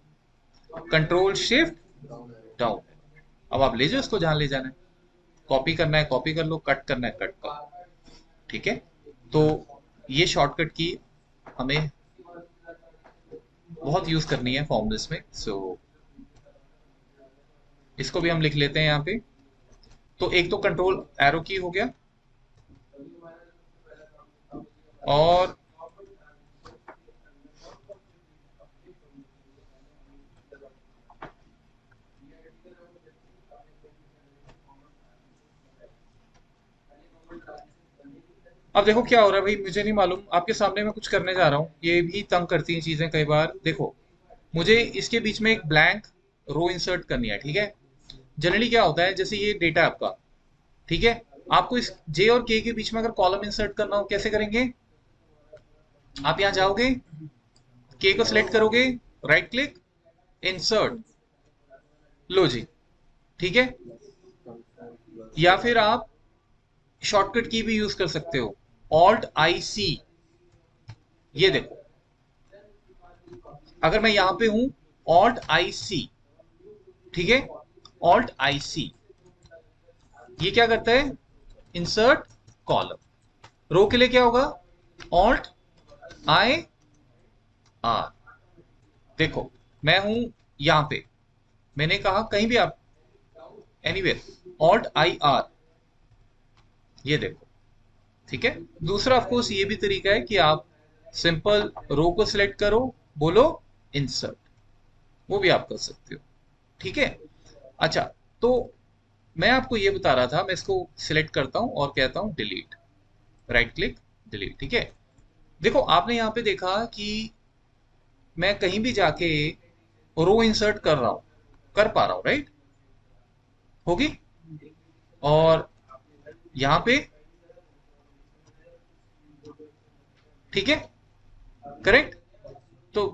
A: control shift down arrow. अब आप ले जाओ इसको जहां ले जाना है। कॉपी करना है कॉपी कर लो, कट करना है कट कर लो। ठीक है। तो ये शॉर्टकट की हमें बहुत यूज करनी है फॉर्मूलेस में। सो इसको भी हम लिख लेते हैं यहाँ पे। तो एक तो कंट्रोल एरो की हो गया, और अब देखो क्या हो रहा है भाई, मुझे नहीं मालूम। आपके सामने मैं कुछ करने जा रहा हूँ, ये भी तंग करती हैं चीजें कई बार। देखो, मुझे इसके बीच में एक ब्लैंक रो इंसर्ट करनी है। ठीक है। जनरली क्या होता है, जैसे ये डेटा है आपका, ठीक है, आपको इस जे और के बीच में अगर कॉलम इंसर्ट करना हो, कैसे करेंगे? आप यहाँ जाओगे, के को सिलेक्ट करोगे, राइट क्लिक, इंसर्ट, लो जी। ठीक है। या फिर आप शॉर्टकट की भी यूज कर सकते हो, ऑल्ट आई सी। ये देखो, अगर मैं यहां पे हूं, ऑल्ट आई सी, ठीक है, ऑल्ट आई सी, ये क्या करता है? Insert column. रो के लिए क्या होगा? Alt I R. देखो, मैं हूं यहां पे, मैंने कहा कहीं भी आप, एनीवेयर, ऑल्ट आई आर, ये देखो। ठीक है। दूसरा ऑफकोर्स ये भी तरीका है कि आप सिंपल रो को सिलेक्ट करो, बोलो इंसर्ट, वो भी आप कर सकते हो। ठीक है। अच्छा, तो मैं आपको ये बता रहा था, मैं इसको सिलेक्ट करता हूं और कहता हूं डिलीट, राइट क्लिक, डिलीट। ठीक है। देखो, आपने यहां पे देखा कि मैं कहीं भी जाके रो इंसर्ट कर रहा हूं, कर पा रहा हूं, राइट? होगी। और यहां पे, ठीक है, करेक्ट। तो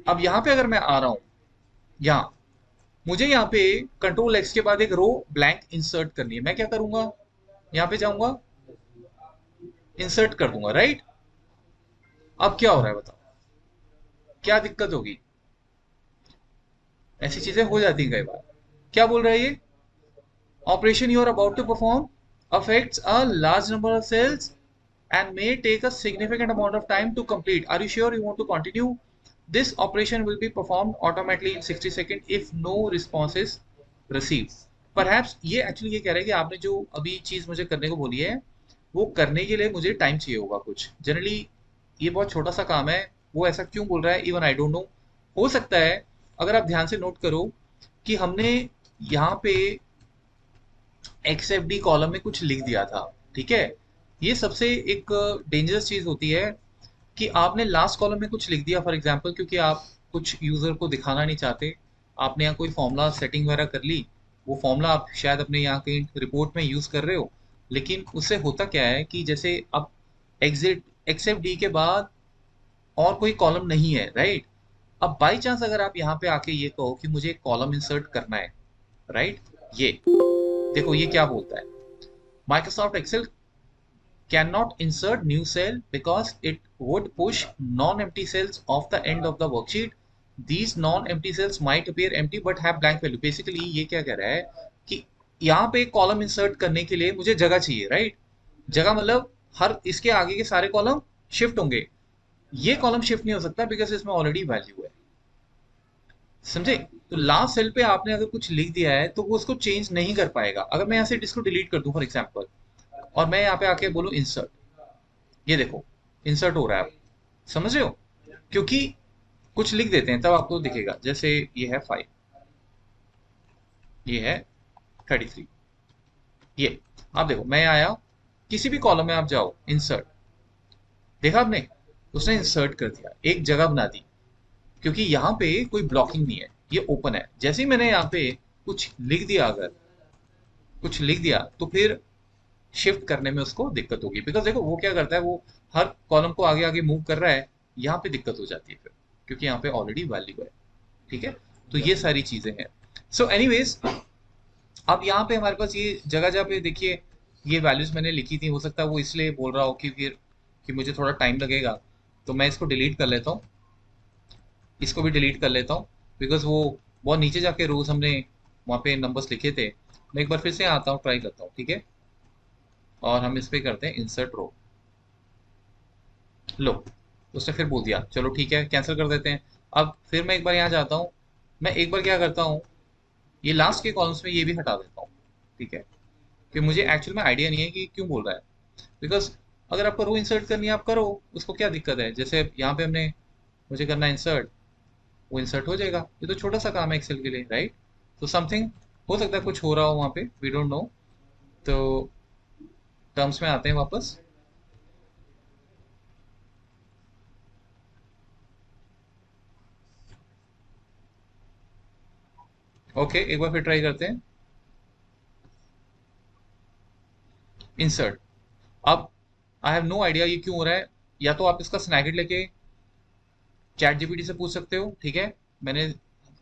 A: अब यहां पे अगर मैं आ रहा हूं, यहां मुझे यहाँ पे कंट्रोल एक्स के बाद एक रो ब्लैंक इंसर्ट करनी है। मैं क्या करूंगा, यहाँ पे जाऊंगा, इंसर्ट कर दूंगा, राइट? अब क्या हो रहा है बताओ, क्या दिक्कत होगी? ऐसी चीजें हो जाती हैं कई बार। क्या बोल रहा है ये? Operation you are about to perform affects a large number of cells and may take a significant amount of time to complete. Are you sure you want to continue? This operation will be performed automatically in 60 seconds if no response is received. Perhaps ये एक्चुअली ये कह रहा है कि आपने जो अभी चीज मुझे करने को बोली है, वो करने के लिए मुझे टाइम चाहिए होगा कुछ। जनरली ये बहुत छोटा सा काम है, वो ऐसा क्यों बोल रहा है, इवन आई डोंट नो। हो सकता है, अगर आप ध्यान से नोट करो, कि हमने यहाँ पे XFD कॉलम में कुछ लिख दिया था। ठीक है। ये सबसे एक डेंजरस चीज होती है, कि आपने लास्ट कॉलम में कुछ लिख दिया फॉर एग्जांपल, क्योंकि आप कुछ यूजर को दिखाना नहीं चाहते। आपने यहाँ कोई फॉर्मूला सेटिंग वगैरह कर ली, वो फॉर्मूला आप शायद अपने यहाँ कहीं रिपोर्ट में यूज कर रहे हो, लेकिन उससे होता क्या है कि जैसे अब एग्जिट XFD के बाद और कोई कॉलम नहीं है, राइट? अब बाई चांस अगर आप यहाँ पे आके ये कहो कि मुझे एक कॉलम इंसर्ट करना है, राइट, ये देखो ये क्या बोलता है, Microsoft Excel cannot insert new cell because it would push non-empty cells off the end of the worksheet. These non-empty cells might appear empty but have blank value. Basically ये क्या कह रहा है, कि यहाँ पे कॉलम इंसर्ट करने के लिए मुझे जगह चाहिए, राइट? जगह मतलब हर इसके आगे के सारे कॉलम शिफ्ट होंगे, ये कॉलम शिफ्ट नहीं हो सकता बिकॉज इसमें ऑलरेडी वैल्यू है। समझे? तो लास्ट सेल पे आपने अगर कुछ लिख दिया है तो वो उसको चेंज नहीं कर पाएगा। अगर मैं यहाँ से इसको डिलीट कर दूं फॉर एग्जाम्पल, और मैं यहाँ पे आके बोलूँ इंसर्ट, ये देखो इंसर्ट हो रहा है। आप समझ रहे हो? क्योंकि कुछ लिख देते हैं तब आपको दिखेगा। जैसे ये है 5, ये है 33, ये आप देखो, मैं आया, किसी भी कॉलम में आप जाओ, इंसर्ट, देखा आपने, उसने इंसर्ट कर दिया, एक जगह बना दी। क्योंकि यहाँ पे कोई ब्लॉकिंग नहीं है, ये ओपन है। जैसे ही मैंने यहाँ पे कुछ लिख दिया, अगर कुछ लिख दिया तो फिर शिफ्ट करने में उसको दिक्कत होगी, बिकॉज देखो वो क्या करता है, वो हर कॉलम को आगे आगे मूव कर रहा है, यहाँ पे दिक्कत हो जाती है फिर, क्योंकि यहाँ पे ऑलरेडी वैल्यू है। ठीक है, तो ये सारी चीजें हैं। सो एनीवेज, अब यहाँ पे हमारे पास ये जगह जगह पे देखिए, ये वैल्यूज मैंने लिखी थी, हो सकता है वो इसलिए बोल रहा हो कि फिर कि मुझे थोड़ा टाइम लगेगा, तो मैं इसको डिलीट कर लेता हूँ, इसको भी डिलीट कर लेता हूँ, बिकॉज वो बहुत नीचे जाके रोज हमने वहाँ पे नंबर्स लिखे थे। मैं एक बार फिर से आता हूँ, ट्राई करता हूँ, ठीक है, और हम इस पे करते हैं इंसर्ट रो। लो, उसने फिर बोल दिया, चलो ठीक है, कैंसिल कर देते हैं। अब फिर मैं एक बार यहाँ जाता हूँ, मैं एक बार क्या करता हूँ, ये लास्ट के कॉलम्स में ये भी हटा देता हूँ। ठीक है, कि मुझे एक्चुअल में आइडिया नहीं है कि क्यों बोल रहा है, बिकॉज अगर आपको रो इंसर्ट करनी है आप करो, उसको क्या दिक्कत है। जैसे यहाँ पे हमने, मुझे करना है इंसर्ट, वो इंसर्ट हो जाएगा, ये तो छोटा सा काम है एक्सेल के लिए, राइट। तो समथिंग हो सकता है कुछ हो रहा हो वहाँ पे, वी डोंट नो। तो टर्म्स में आते हैं वापस। ओके, एक बार फिर ट्राई करते हैं इंसर्ट। अब आई हैव नो आइडिया ये क्यों हो रहा है। या तो आप इसका स्नैकेट लेके चैट जीपीटी से पूछ सकते हो, ठीक है। मैंने,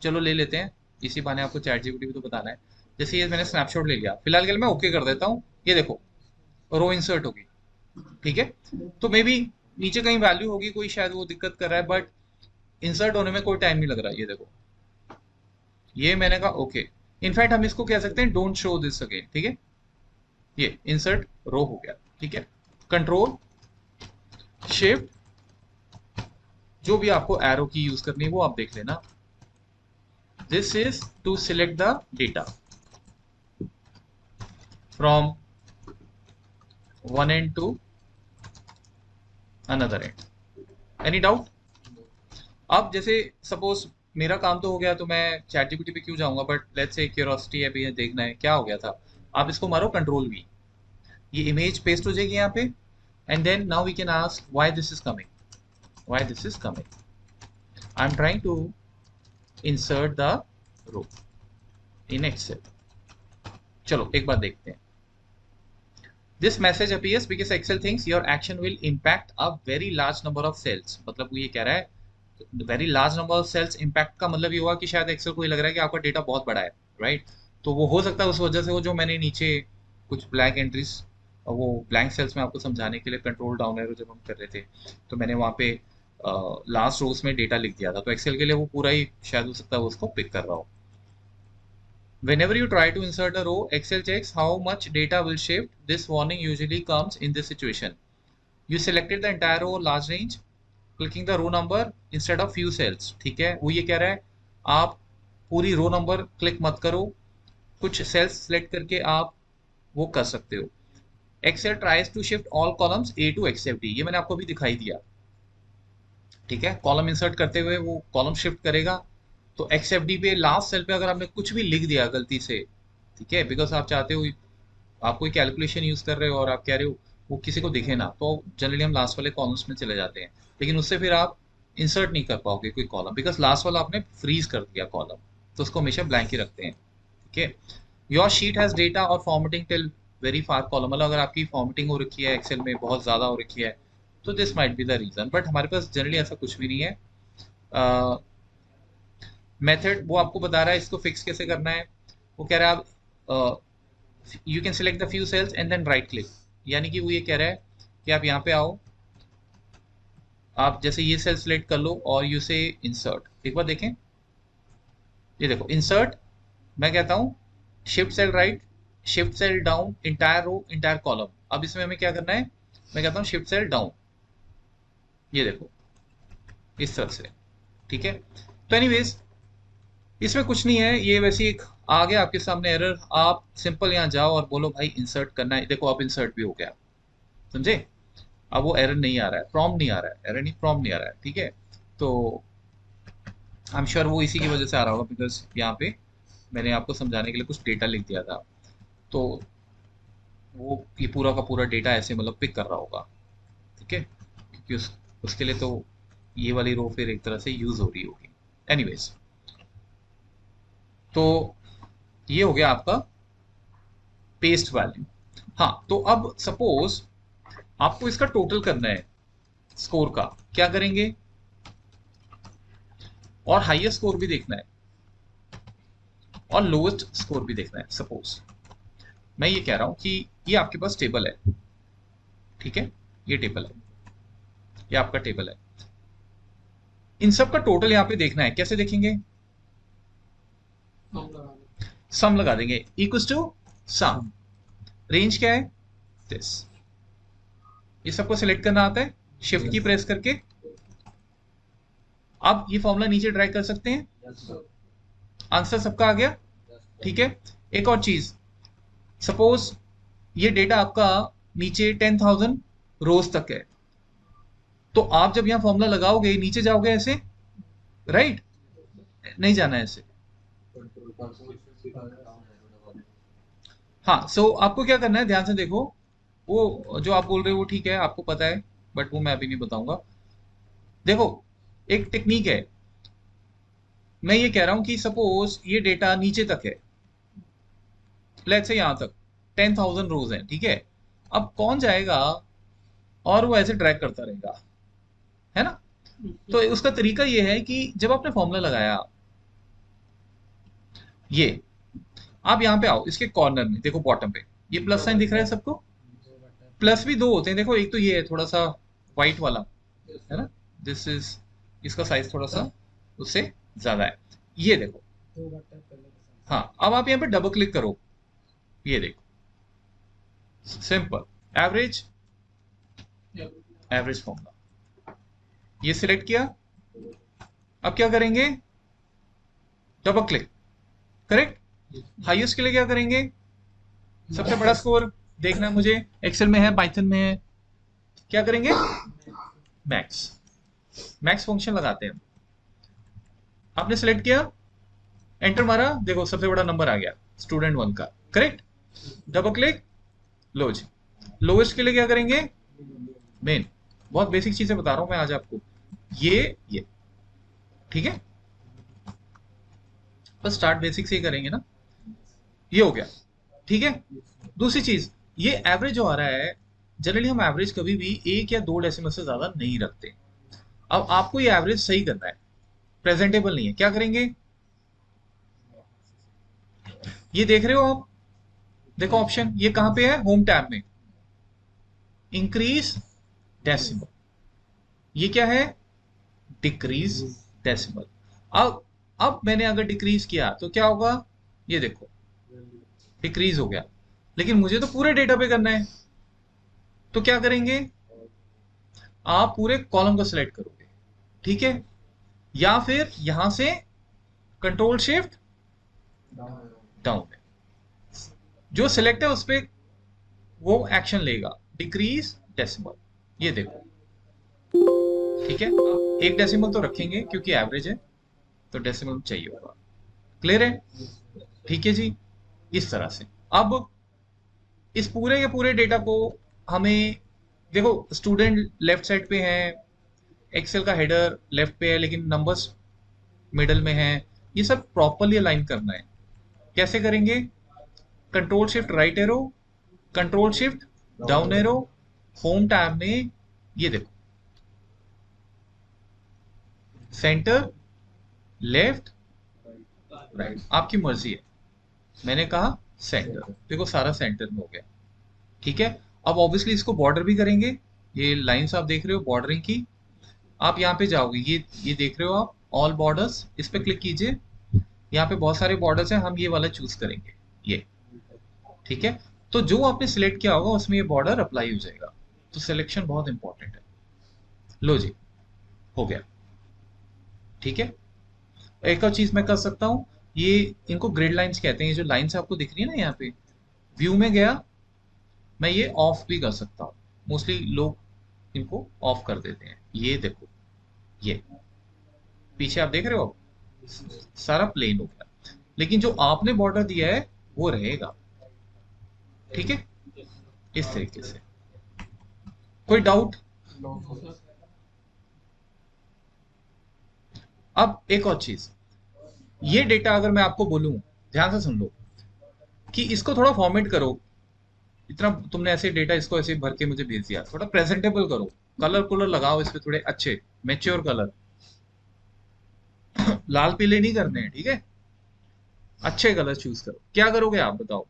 A: चलो ले लेते हैं, इसी बहाने आपको चैट जीपीटी भी तो बताना है। जैसे ये मैंने स्नैपशॉट ले लिया, फिलहाल के लिए मैं ओके कर देता हूँ, ये देखो रो इंसर्ट होगी। ठीक है, तो मे बी नीचे कहीं वैल्यू होगी कोई, शायद वो दिक्कत कर रहा है, बट इंसर्ट होने में कोई टाइम नहीं लग रहा है, ये देखो, ये मैंने कहा ओके। इनफैक्ट हम इसको कह सकते हैं डोंट शो दिस अगेन, ठीक है, ये इंसर्ट रो हो गया। ठीक है, कंट्रोल शिफ्ट, जो भी आपको एरो की यूज करनी है वो आप देख लेना। This is to select the data from one end to another end. Any doubt? अब जैसे सपोज मेरा काम तो हो गया, तो मैं चैट जीपीटी पे क्यों जाऊंगा, बट लेट्स से क्यूरियोसिटी है भी, देखना है क्या हो गया था। आप इसको मारो कंट्रोल वी, ये इमेज पेस्ट हो जाएगी यहाँ पे, and then now we can ask why this is coming, why this is coming. I am trying to insert the row in Excel. चलो एक बार देखते हैं। This message appears because Excel thinks your action will impact a very large number of cells. मतलब वो ये कह रहा है very large number of cells impact का मतलब ये हुआ कि शायद एक्सेल को ये लग रहा है कि आपका डेटा बहुत बड़ा है, राइट। तो वो हो सकता है उस वजह से वो जो मैंने नीचे कुछ ब्लैक एंट्रीज, वो ब्लैंक सेल्स में आपको समझाने के लिए कंट्रोल डाउन एरो जब हम कर रहे थे, तो मैंने वहाँ पे लास्ट रोज में डेटा लिख दिया था, तो एक्सेल के लिए वो पूरा ही शायद हो सकता है वो उसको पिक कर रहा हो। Whenever you try to insert a row, Excel checks how much data will shift. This warning usually comes in this situation. You selected the entire row or large range, clicking the row number instead of few cells. ठीक है, वो ये कह रहा है आप पूरी रो नंबर क्लिक मत करो, कुछ सेल्स सेलेक्ट करके आप वो कर सकते हो। Excel tries to shift all columns A to XFD, ये मैंने आपको अभी दिखाई दिया। ठीक है, कॉलम इंसर्ट करते हुए वो कॉलम शिफ्ट करेगा। तो XFD पे लास्ट सेल पे अगर आपने कुछ भी लिख दिया गलती से, ठीक है, बिकॉज आप चाहते हो, आप कोई कैलकुलेशन यूज कर रहे हो और आप कह रहे हो वो किसी को दिखे ना, तो जनरली हम लास्ट वाले कॉलम्स में चले जाते हैं, लेकिन उससे फिर आप इंसर्ट नहीं कर पाओगे कोई कॉलम, बिकॉज लास्ट वाला आपने फ्रीज कर दिया कॉलम, तो उसको हमेशा ब्लैंक ही रखते हैं। ठीक है, योर शीट हैज डेटा और formatting till very far column, मतलब अगर आपकी फॉर्मेटिंग हो रखी है एक्सेल में बहुत ज़्यादा हो रखी है, तो this might be the reason, but हमारे पास जनरली ऐसा कुछ भी नहीं है। मेथड वो आपको बता रहा है इसको फिक्स कैसे करना है। वो कह रहा है आप you can select the few cells and then right click, यानी कि वो ये कह रहा है कि आप यहाँ पे आओ, आप जैसे ये सेल सिलेक्ट कर लो और यू से इंसर्ट, एक बार देखें, ये देखो इंसर्ट, मैं कहता हूँ shift cell right, shift cell down, entire row, entire column. अब इसमें हमें क्या करना है, मैं कहता हूँ शिफ्ट सेल डाउन, ये देखो इस तरह से। ठीक है, तो एनीवेज इसमें कुछ नहीं है, ये वैसे एक आ गया आपके सामने एरर, आप सिंपल यहाँ जाओ और बोलो भाई इंसर्ट करना है, देखो अब इंसर्ट भी हो गया, समझे। अब वो एरर नहीं आ रहा है, प्रॉम्प्ट नहीं आ रहा है, एरर नहीं प्रॉम्प्ट नहीं आ रहा है। ठीक है, तो आई एम श्योर वो इसी की वजह से आ रहा होगा, बिकॉज यहाँ पे मैंने आपको समझाने के लिए कुछ डेटा लिख दिया था, तो वो ये पूरा का पूरा डेटा ऐसे मतलब पिक कर रहा होगा। ठीक है, क्योंकि उसके लिए तो ये वाली रो फिर एक तरह से यूज हो रही होगी। एनीवेज, तो ये हो गया आपका पेस्ट वैल्यू। हाँ, तो अब सपोज आपको इसका टोटल करना है स्कोर का, क्या करेंगे? और हाईएस्ट स्कोर भी देखना है और लोएस्ट स्कोर भी देखना है। सपोज मैं ये कह रहा हूं कि ये आपके पास टेबल है, ठीक है, ये टेबल है, ये आपका टेबल है। इन सब का टोटल यहां पे देखना है। कैसे देखेंगे? सम लगा देंगे, इक्वल्स टू सम। रेंज क्या है? दिस। ये सबको सिलेक्ट करना आता है शिफ्ट की प्रेस करके। अब ये फॉर्मूला नीचे ड्रैग कर सकते हैं। आंसर सबका आ गया, ठीक है। एक और चीज, सपोज ये डेटा आपका नीचे 10,000 रोज तक है, तो आप जब यहां फॉर्मूला लगाओगे नीचे जाओगे ऐसे, राइट? नहीं जाना है ऐसे। हाँ, सो आपको क्या करना है, ध्यान से देखो। वो जो आप बोल रहे हो वो ठीक है, आपको पता है, बट वो मैं अभी नहीं बताऊंगा। देखो, एक टेक्निक है। मैं ये कह रहा हूं कि सपोज ये डेटा नीचे तक है, लेट्स से यहां तक 10,000 रोज हैं, ठीक है। अब कौन जाएगा और वो ऐसे ट्रैक करता रहेगा, है ना? तो उसका तरीका ये है कि जब आपने फॉर्मूला लगाया, ये आप यहां पे आओ, इसके कॉर्नर में देखो, बॉटम पे ये प्लस साइन दिख रहा है सबको। प्लस भी दो होते हैं, देखो, एक तो ये है थोड़ा सा व्हाइट वाला, है ना? दिस इज, इसका साइज थोड़ा सा उससे ज्यादा है, ये देखो। हाँ, अब आप यहाँ पे डबल क्लिक करो, ये देखो, सिंपल एवरेज, एवरेज फॉर्मूला, ये सिलेक्ट किया। अब क्या करेंगे? Double click, correct. हाईएस्ट के लिए क्या करेंगे? सबसे बड़ा स्कोर देखना है मुझे, एक्सेल में है, पाइथन में है, क्या करेंगे? मैक्स। मैक्स फंक्शन लगाते हैं। आपने सिलेक्ट किया, एंटर मारा, देखो सबसे बड़ा नंबर आ गया स्टूडेंट वन का, करेक्ट। डबल क्लिक, लो जी। लोएस्ट के लिए क्या करेंगे? मेन। बहुत बेसिक चीजें बता रहा हूं मैं आज आपको, ये ठीक है। बस स्टार्ट बेसिक से ही करेंगे ना। ये हो गया, ठीक है। दूसरी चीज, ये एवरेज जो आ रहा है, जनरली हम एवरेज कभी भी एक या दो डेसिमल से ज्यादा नहीं रखते। अब आपको ये एवरेज सही करना है, प्रेजेंटेबल नहीं है, क्या करेंगे? ये देख रहे हो आप, देखो ऑप्शन ये कहां पे है, होम टैब में, इंक्रीज डेसिमल। ये क्या है? Decrease decimal. अब मैंने अगर डिक्रीज किया तो क्या होगा? ये देखो, डिक्रीज हो गया। लेकिन मुझे तो पूरे डेटा पे करना है, तो क्या करेंगे? आप पूरे कॉलम को सिलेक्ट करोगे, ठीक है। या फिर यहां से कंट्रोल शिफ्ट डाउन है, जो सिलेक्ट है उस पर वो एक्शन लेगा, डिक्रीज डेसिमल। ये देखो, ठीक है। अब एक डेसिमल तो रखेंगे क्योंकि एवरेज है, तो डेसिमल चाहिए होगा। क्लियर है? ठीक है जी। इस तरह से अब इस पूरे के पूरे डेटा को हमें, देखो, स्टूडेंट लेफ्ट साइड पे है, एक्सेल का हेडर लेफ्ट पे है लेकिन नंबर्स मिडल में है, ये सब प्रॉपरली अलाइन करना है। कैसे करेंगे? Control shift right arrow, control shift down arrow, home tab में, ये देखो, सेंटर, लेफ्ट, राइट, आपकी मर्जी है। मैंने कहा सेंटर, देखो सारा सेंटर में हो गया, ठीक है। अब ऑब्वियसली इसको बॉर्डर भी करेंगे। ये लाइंस आप देख रहे हो बॉर्डरिंग की, आप यहाँ पे जाओगे, ये देख रहे हो आप, ऑल बॉर्डर्स, इस पे क्लिक कीजिए। यहाँ पे बहुत सारे बॉर्डर्स हैं, हम ये वाला चूज करेंगे, ये, ठीक है। तो जो आपने सिलेक्ट किया होगा उसमें ये बॉर्डर अप्लाई हो जाएगा। तो सिलेक्शन बहुत इंपॉर्टेंट है। लो जी, हो गया, ठीक है। एक और चीज मैं कर सकता हूँ, ये, इनको ग्रिड लाइंस कहते हैं, ये जो लाइंस आपको दिख रही है ना यहाँ पे, व्यू में गया, मैं ये ऑफ भी कर सकता हूँ। मोस्टली लोग इनको ऑफ कर देते हैं। ये देखो, ये पीछे आप देख रहे हो, सारा प्लेन हो गया, लेकिन जो आपने बॉर्डर दिया है वो रहेगा, ठीक है, इस तरीके से। कोई डाउट? अब एक और चीज, ये डेटा अगर मैं आपको बोलूं, ध्यान से सुन लो, कि इसको थोड़ा फॉर्मेट करो, इतना तुमने ऐसे डेटा इसको ऐसे भर के मुझे भेज दिया, थोड़ा प्रेजेंटेबल करो, कलर कलर लगाओ इस पे थोड़े अच्छे मेच्योर कलर, लाल पीले नहीं करने हैं, ठीक है? अच्छे कलर चूज करो। क्या करोगे आप बताओ?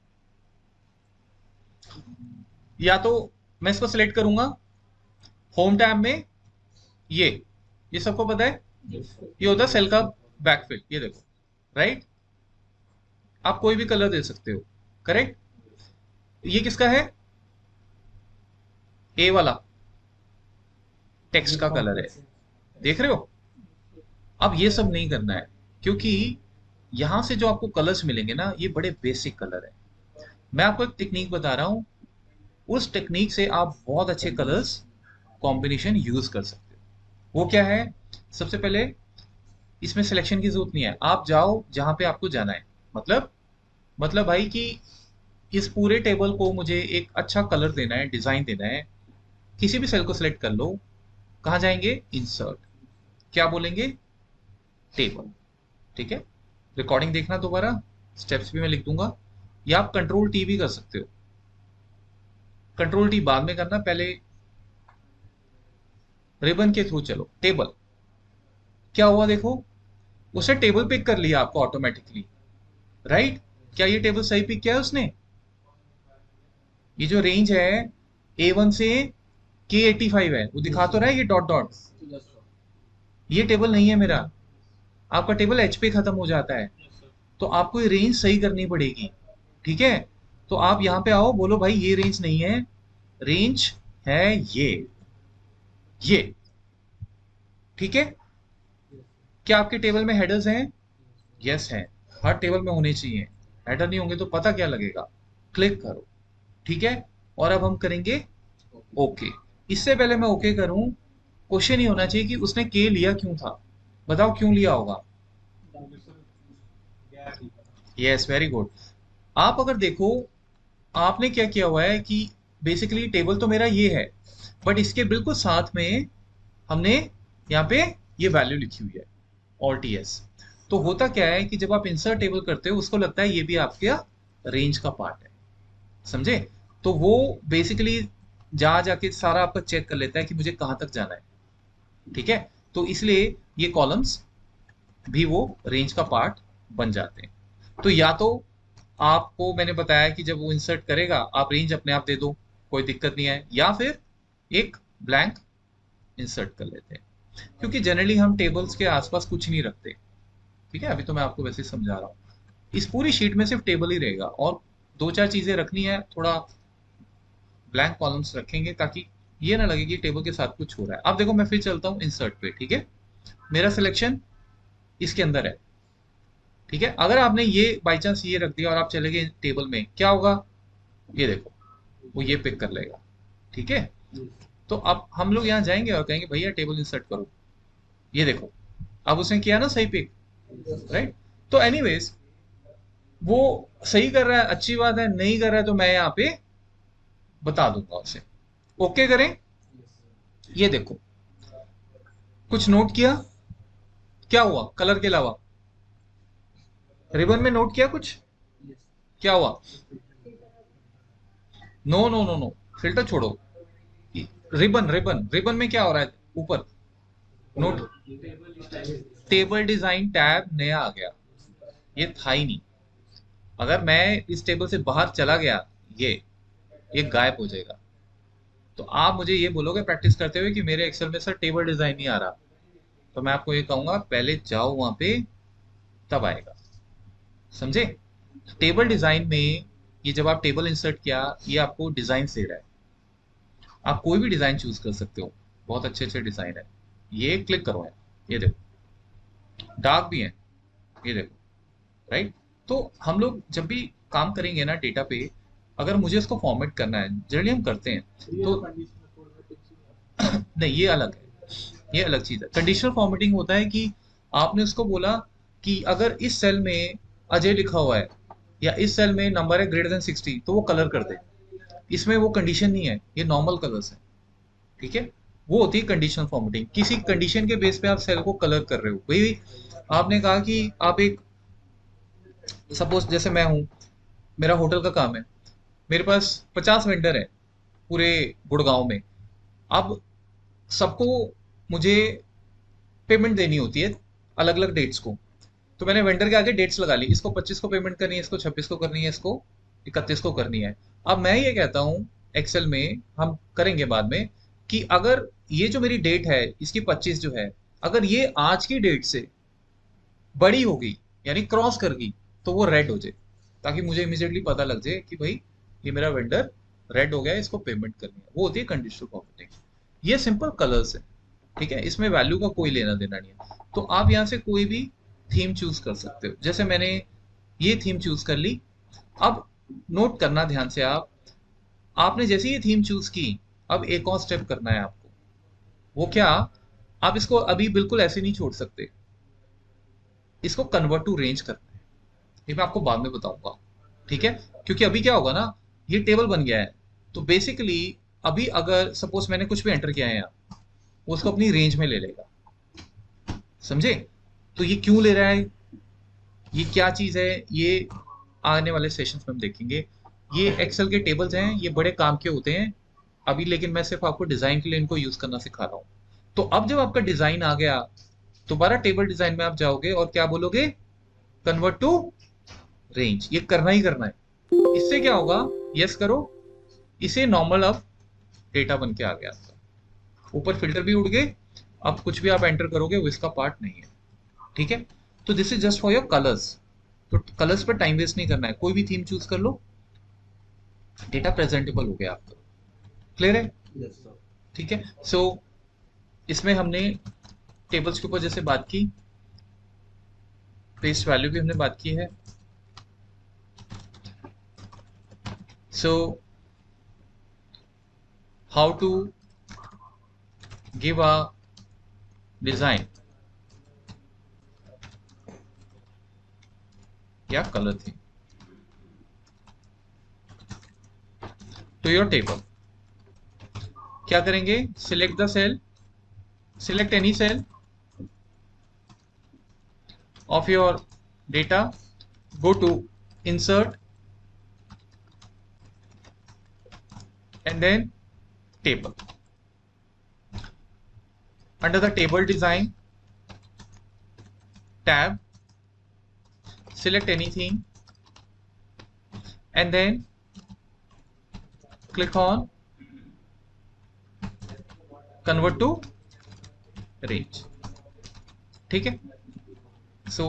A: या तो मैं इसको सिलेक्ट करूंगा होम टैब में, ये सबको पता है, ये होता है सेल का बैकफिल, ये देखो, राइट? आप कोई भी कलर दे सकते हो, करेक्ट? ये किसका है? ए वाला टेक्स्ट का कलर है, देख रहे हो? अब ये सब नहीं करना है, क्योंकि यहां से जो आपको कलर्स मिलेंगे ना, ये बड़े बेसिक कलर है। मैं आपको एक टेक्निक बता रहा हूं, उस टेक्निक से आप बहुत अच्छे कलर्स कॉम्बिनेशन यूज कर सकते हो। वो क्या है? सबसे पहले, इसमें सिलेक्शन की जरूरत नहीं है, आप जाओ जहां पे आपको जाना है। मतलब भाई कि इस पूरे टेबल को मुझे एक अच्छा कलर देना है, डिजाइन देना है, किसी भी सेल को सिलेक्ट कर लो। कहाँ जाएंगे? इंसर्ट, क्या बोलेंगे? टेबल, ठीक है? रिकॉर्डिंग देखना दोबारा, स्टेप्स भी मैं लिख दूंगा, या आप कंट्रोल टी भी कर सकते हो। कंट्रोल टी बाद में करना, पहले रिबन के थ्रू चलो। टेबल, क्या हुआ देखो, उसने टेबल पिक कर लिया आपको ऑटोमेटिकली, राइट? क्या ये टेबल सही पिक किया है उसने? ये जो रेंज है A1 से K85 है, वो दिखा तो रहा है ये डॉट डॉट? ये टेबल नहीं है मेरा, आपका टेबल एच पे खत्म हो जाता है। तो आपको ये रेंज सही करनी पड़ेगी, ठीक है? तो आप यहाँ पे आओ, बोलो भाई ये रेंज नहीं है, रेंज है ये, ठीक है? क्या आपके टेबल में हेडर्स हैं? यस हैं, हर टेबल में होने चाहिए। हेडर नहीं होंगे तो पता क्या लगेगा? क्लिक करो, ठीक है? और अब हम करेंगे ओके। इससे पहले मैं ओके करूं, क्वेश्चन ही होना चाहिए कि उसने के लिया क्यों था। बताओ क्यों लिया होगा? Yes, very good. आप अगर देखो, आपने क्या किया हुआ है कि बेसिकली टेबल तो मेरा ये है, बट इसके बिल्कुल साथ में हमने यहाँ पे ये वैल्यू लिखी हुई है, और टी एस। तो होता क्या है कि जब आप इंसर्ट टेबल करते हो, उसको लगता है ये भी आपके रेंज का पार्ट है, समझे? तो वो बेसिकली जा जाके सारा आपका चेक कर लेता है कि मुझे कहाँ तक जाना है, ठीक है? तो इसलिए ये कॉलम्स भी वो रेंज का पार्ट बन जाते हैं। तो या तो आपको मैंने बताया कि जब वो इंसर्ट करेगा, आप रेंज अपने आप दे दो, कोई दिक्कत नहीं है, या फिर एक ब्लैंक इंसर्ट कर लेते हैं, क्योंकि जनरली हम टेबल्स के आसपास कुछ नहीं रखते, ठीक है? अभी तो मैं आपको वैसे ही समझा रहा हूँ। इस पूरी शीट में सिर्फ टेबल ही रहेगा, और दो चार चीजें रखनी है, थोड़ा ब्लैंक कॉलम्स रखेंगे, ताकि ये ना लगे कि टेबल के साथ कुछ हो रहा है। अब देखो, मैं फिर चलता हूँ इंसर्ट पे, ठीक है? मेरा सिलेक्शन इसके अंदर है, ठीक है? अगर आपने ये बाई चांस ये रख दिया और आप चले गए टेबल में, क्या होगा? ये देखो, वो ये पिक कर लेगा, ठीक है? तो अब हम लोग यहाँ जाएंगे और कहेंगे भैया टेबल इंसर्ट करो, ये देखो, अब उसने किया ना सही पिक, राइट? तो एनीवेज, वो सही कर रहा है, अच्छी बात है। नहीं कर रहा है तो मैं यहाँ पे बता दूंगा उसे। ओके करें? ये देखो, कुछ नोट किया? क्या हुआ कलर के अलावा? रिबन में नोट किया कुछ? क्या हुआ? No no no no, filter छोड़ो। रिबन रिबन रिबन में क्या हो रहा है ऊपर? नोट, टेबल डिजाइन टैब नया आ गया, ये था ही नहीं। अगर मैं इस टेबल से बाहर चला गया, ये गायब हो जाएगा। तो आप मुझे ये बोलोगे प्रैक्टिस करते हुए कि मेरे एक्सेल में सर टेबल डिजाइन नहीं आ रहा, तो मैं आपको ये कहूंगा पहले जाओ वहां पे, तब आएगा, समझे? टेबल डिजाइन में, ये जब आप टेबल इंसर्ट किया, ये आपको डिजाइन दे रहा है, आप कोई भी डिजाइन चूज कर सकते हो, बहुत अच्छे अच्छे डिजाइन है। ये क्लिक करो, ये देखो, डार्क भी है, ये देखो, राइट? तो हम लोग जब भी काम करेंगे ना डेटा पे, अगर मुझे इसको फॉर्मेट करना है, जनरली हम करते हैं, तो नहीं, ये अलग है, ये अलग चीज है। कंडीशनल फॉर्मेटिंग होता है कि आपने उसको बोला कि अगर इस सेल में अजय लिखा हुआ है, या इस सेल में नंबर है ग्रेटर देन 60, तो वो कलर कर दे। इसमें वो कंडीशन नहीं है, ये नॉर्मल कलर्स है, ठीक है? वो होती है कंडीशनल फॉर्मेटिंग। किसी कंडीशन के बेस पे आप सेल को कलर कर रहे हो भाई। आपने कहा कि आप एक, सपोज जैसे मैं हूँ, मेरा होटल का काम है, मेरे पास 50 वेंडर है पूरे गुड़गांव में। अब सबको मुझे पेमेंट देनी होती है अलग अलग डेट्स को। तो मैंने वेंडर के आगे डेट्स लगा ली, इसको 25 को पेमेंट करनी है, इसको 26 को करनी है, इसको 31 को करनी है। अब मैं ये कहता हूँ, एक्सेल में हम करेंगे बाद में, कि अगर ये जो मेरी डेट है इसकी 25 जो है, अगर ये आज की डेट से बड़ी हो गई, यानी क्रॉस कर गई, तो वो रेड हो जाए, ताकि मुझे इमीडिएटली पता लग जाए कि भाई ये मेरा वेंडर रेड हो गया है, इसको पेमेंट करनी है। वो होती है कंडीशनल फॉर्मेटिंग। ये सिंपल कलर्स है, ठीक है, इसमें वैल्यू का कोई लेना देना नहीं है। तो आप यहाँ से कोई भी थीम चूज कर सकते हो, जैसे मैंने ये थीम चूज कर ली। अब नोट करना ध्यान से आप, आपने जैसे ये थीम चूज की, अब एक और स्टेप करना है आपको। वो क्या, आप इसको अभी बिल्कुल ऐसे नहीं छोड़ सकते, इसको कन्वर्ट टू रेंज करना है। ये मैं आपको बाद में बताऊंगा, ठीक है। क्योंकि अभी क्या होगा ना, ये टेबल बन गया है, तो बेसिकली अभी अगर सपोज मैंने कुछ भी एंटर किया है यहाँ, वो उसको अपनी रेंज में ले लेगा, समझे। तो ये क्यों ले रहा है, ये क्या चीज है, ये आने वाले सेशंस में हम देखेंगे। ये एक्सेल के टेबल्स हैं, ये बड़े काम के होते हैं अभी, लेकिन मैं सिर्फ आपको डिजाइन के लिए इनको यूज करना सिखा रहा हूँ। तो अब जब आपका डिजाइन आ गया, दोबारा टेबल डिजाइन में आप जाओगे और क्या बोलोगे, कन्वर्ट टू रेंज। ये करना ही करना है। इससे क्या होगा, यस करो, इसे नॉर्मल अब डेटा बन के आ गया आपका, ऊपर फिल्टर भी उड़ गए। अब कुछ भी आप एंटर करोगे वो इसका पार्ट नहीं है, ठीक है। तो this is just for your colours. तो कलर्स पर टाइम वेस्ट नहीं करना है, कोई भी थीम चूज कर लो, डेटा प्रेजेंटेबल हो गया आपका। क्लियर है,
B: यस सर।
A: ठीक है। सो इसमें हमने टेबल्स के ऊपर जैसे बात की, पेस्ट वैल्यू भी हमने बात की है। So how to give a design या colour theme to your table. क्या करेंगे, select the cell, select any cell of your data, go to insert and then table. Under the table design tab, select anything and then click on convert to range, ठीक है। सो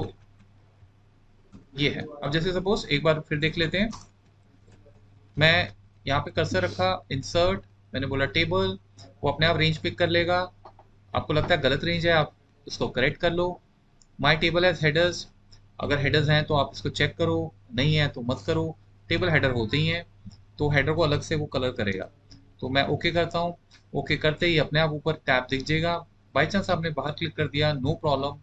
A: ये है। अब जैसे सपोज एक बार फिर देख लेते हैं, मैं यहाँ पे कर्सर रखा, इंसर्ट, मैंने बोला टेबल, वो अपने आप रेंज पिक कर लेगा। आपको लगता है गलत रेंज है, आप उसको करेक्ट कर लो। माई टेबल हैज हेडर्स, अगर हेडर्स हैं तो आप इसको चेक करो, नहीं है तो मत करो। टेबल हेडर होते ही हैं, तो हेडर को अलग से वो कलर करेगा। तो मैं ओके करता हूँ, ओके करते ही अपने आप ऊपर टैब दिख जाएगा। बाई चांस आपने बाहर क्लिक कर दिया, नो प्रॉब्लम,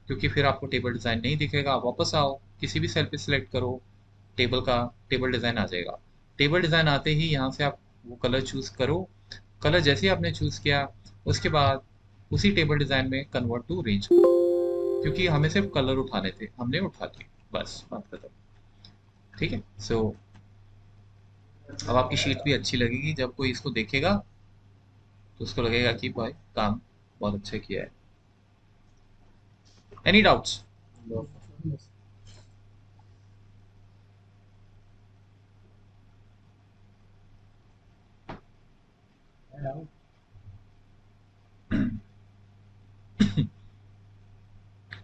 A: क्योंकि फिर आपको टेबल डिज़ाइन नहीं दिखेगा। आप वापस आओ, किसी भी सेल पे सिलेक्ट करो, टेबल का टेबल डिज़ाइन आ जाएगा। टेबल डिज़ाइन आते ही यहाँ से आप वो कलर चूज़ करो। कलर जैसे ही आपने चूज़ किया, उसके बाद उसी टेबल डिज़ाइन में कन्वर्ट टू रेंज, क्योंकि हमें सिर्फ कलर उठाने थे, हमने उठा लिए, बस बात खत्म, ठीक है। सो अब आपकी शीट भी अच्छी लगेगी, जब कोई इसको देखेगा तो उसको लगेगा कि भाई काम बहुत अच्छा किया है। Any doubts?
B: No sir.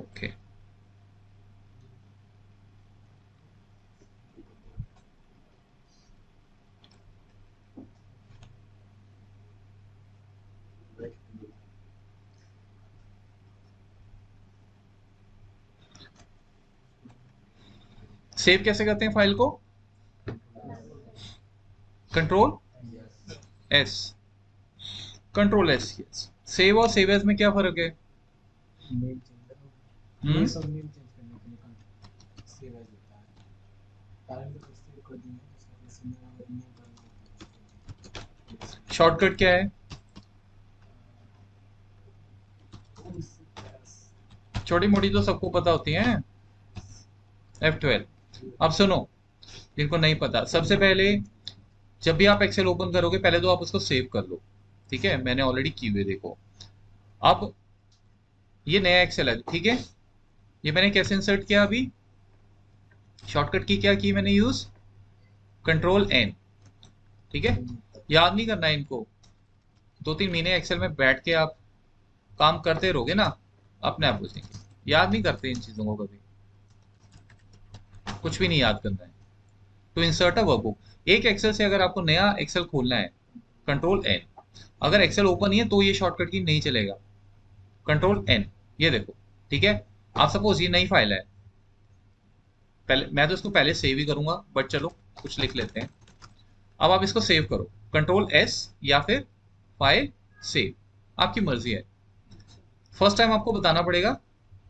A: Okay, save कैसे करते हैं फाइल को, control S, control S, yes. Save और सेव एज में क्या फर्क है?
B: नेम चेंज
A: हम्म,
B: प्लेस और नेम चेंज करने के लिए सेव एज होता है। कारण तो सेव कर देंगे जैसे मेरा नेम डालना होता है।
A: शॉर्टकट क्या है? छोटी मोटी तो सबको पता होती है। F12। अब सुनो, जिनको नहीं पता, सबसे पहले जब भी आप एक्सेल ओपन करोगे पहले तो आप उसको सेव कर लो। ठीक है, मैंने ऑलरेडी की हुई है, देखो। अब ये नया एक्सेल है, ठीक है। ये मैंने कैसे इंसर्ट किया अभी, शॉर्टकट की क्या की मैंने यूज, Ctrl+N। ठीक है, याद नहीं करना है इनको। 2-3 महीने एक्सेल में बैठ के आप काम करते रहोगे ना, अपने आप हो जाएंगे। याद नहीं करते इन चीजों को कभी, कुछ भी नहीं याद करना है। तो इंसर्ट अ वर्कबुक, एक एक्सेल से अगर आपको नया एक्सेल खोलना है, Ctrl+N। अगर एक्सेल ओपन ही है तो ये शॉर्टकट की नहीं चलेगा, Ctrl+N। ये देखो, ठीक है। आप सपोज ये नई फाइल है, पहले मैं तो इसको पहले सेव ही करूंगा, बट चलो कुछ लिख लेते हैं। अब आप इसको सेव करो, Ctrl+S, या फिर फाइल सेव, आपकी मर्जी है। फर्स्ट टाइम आपको बताना पड़ेगा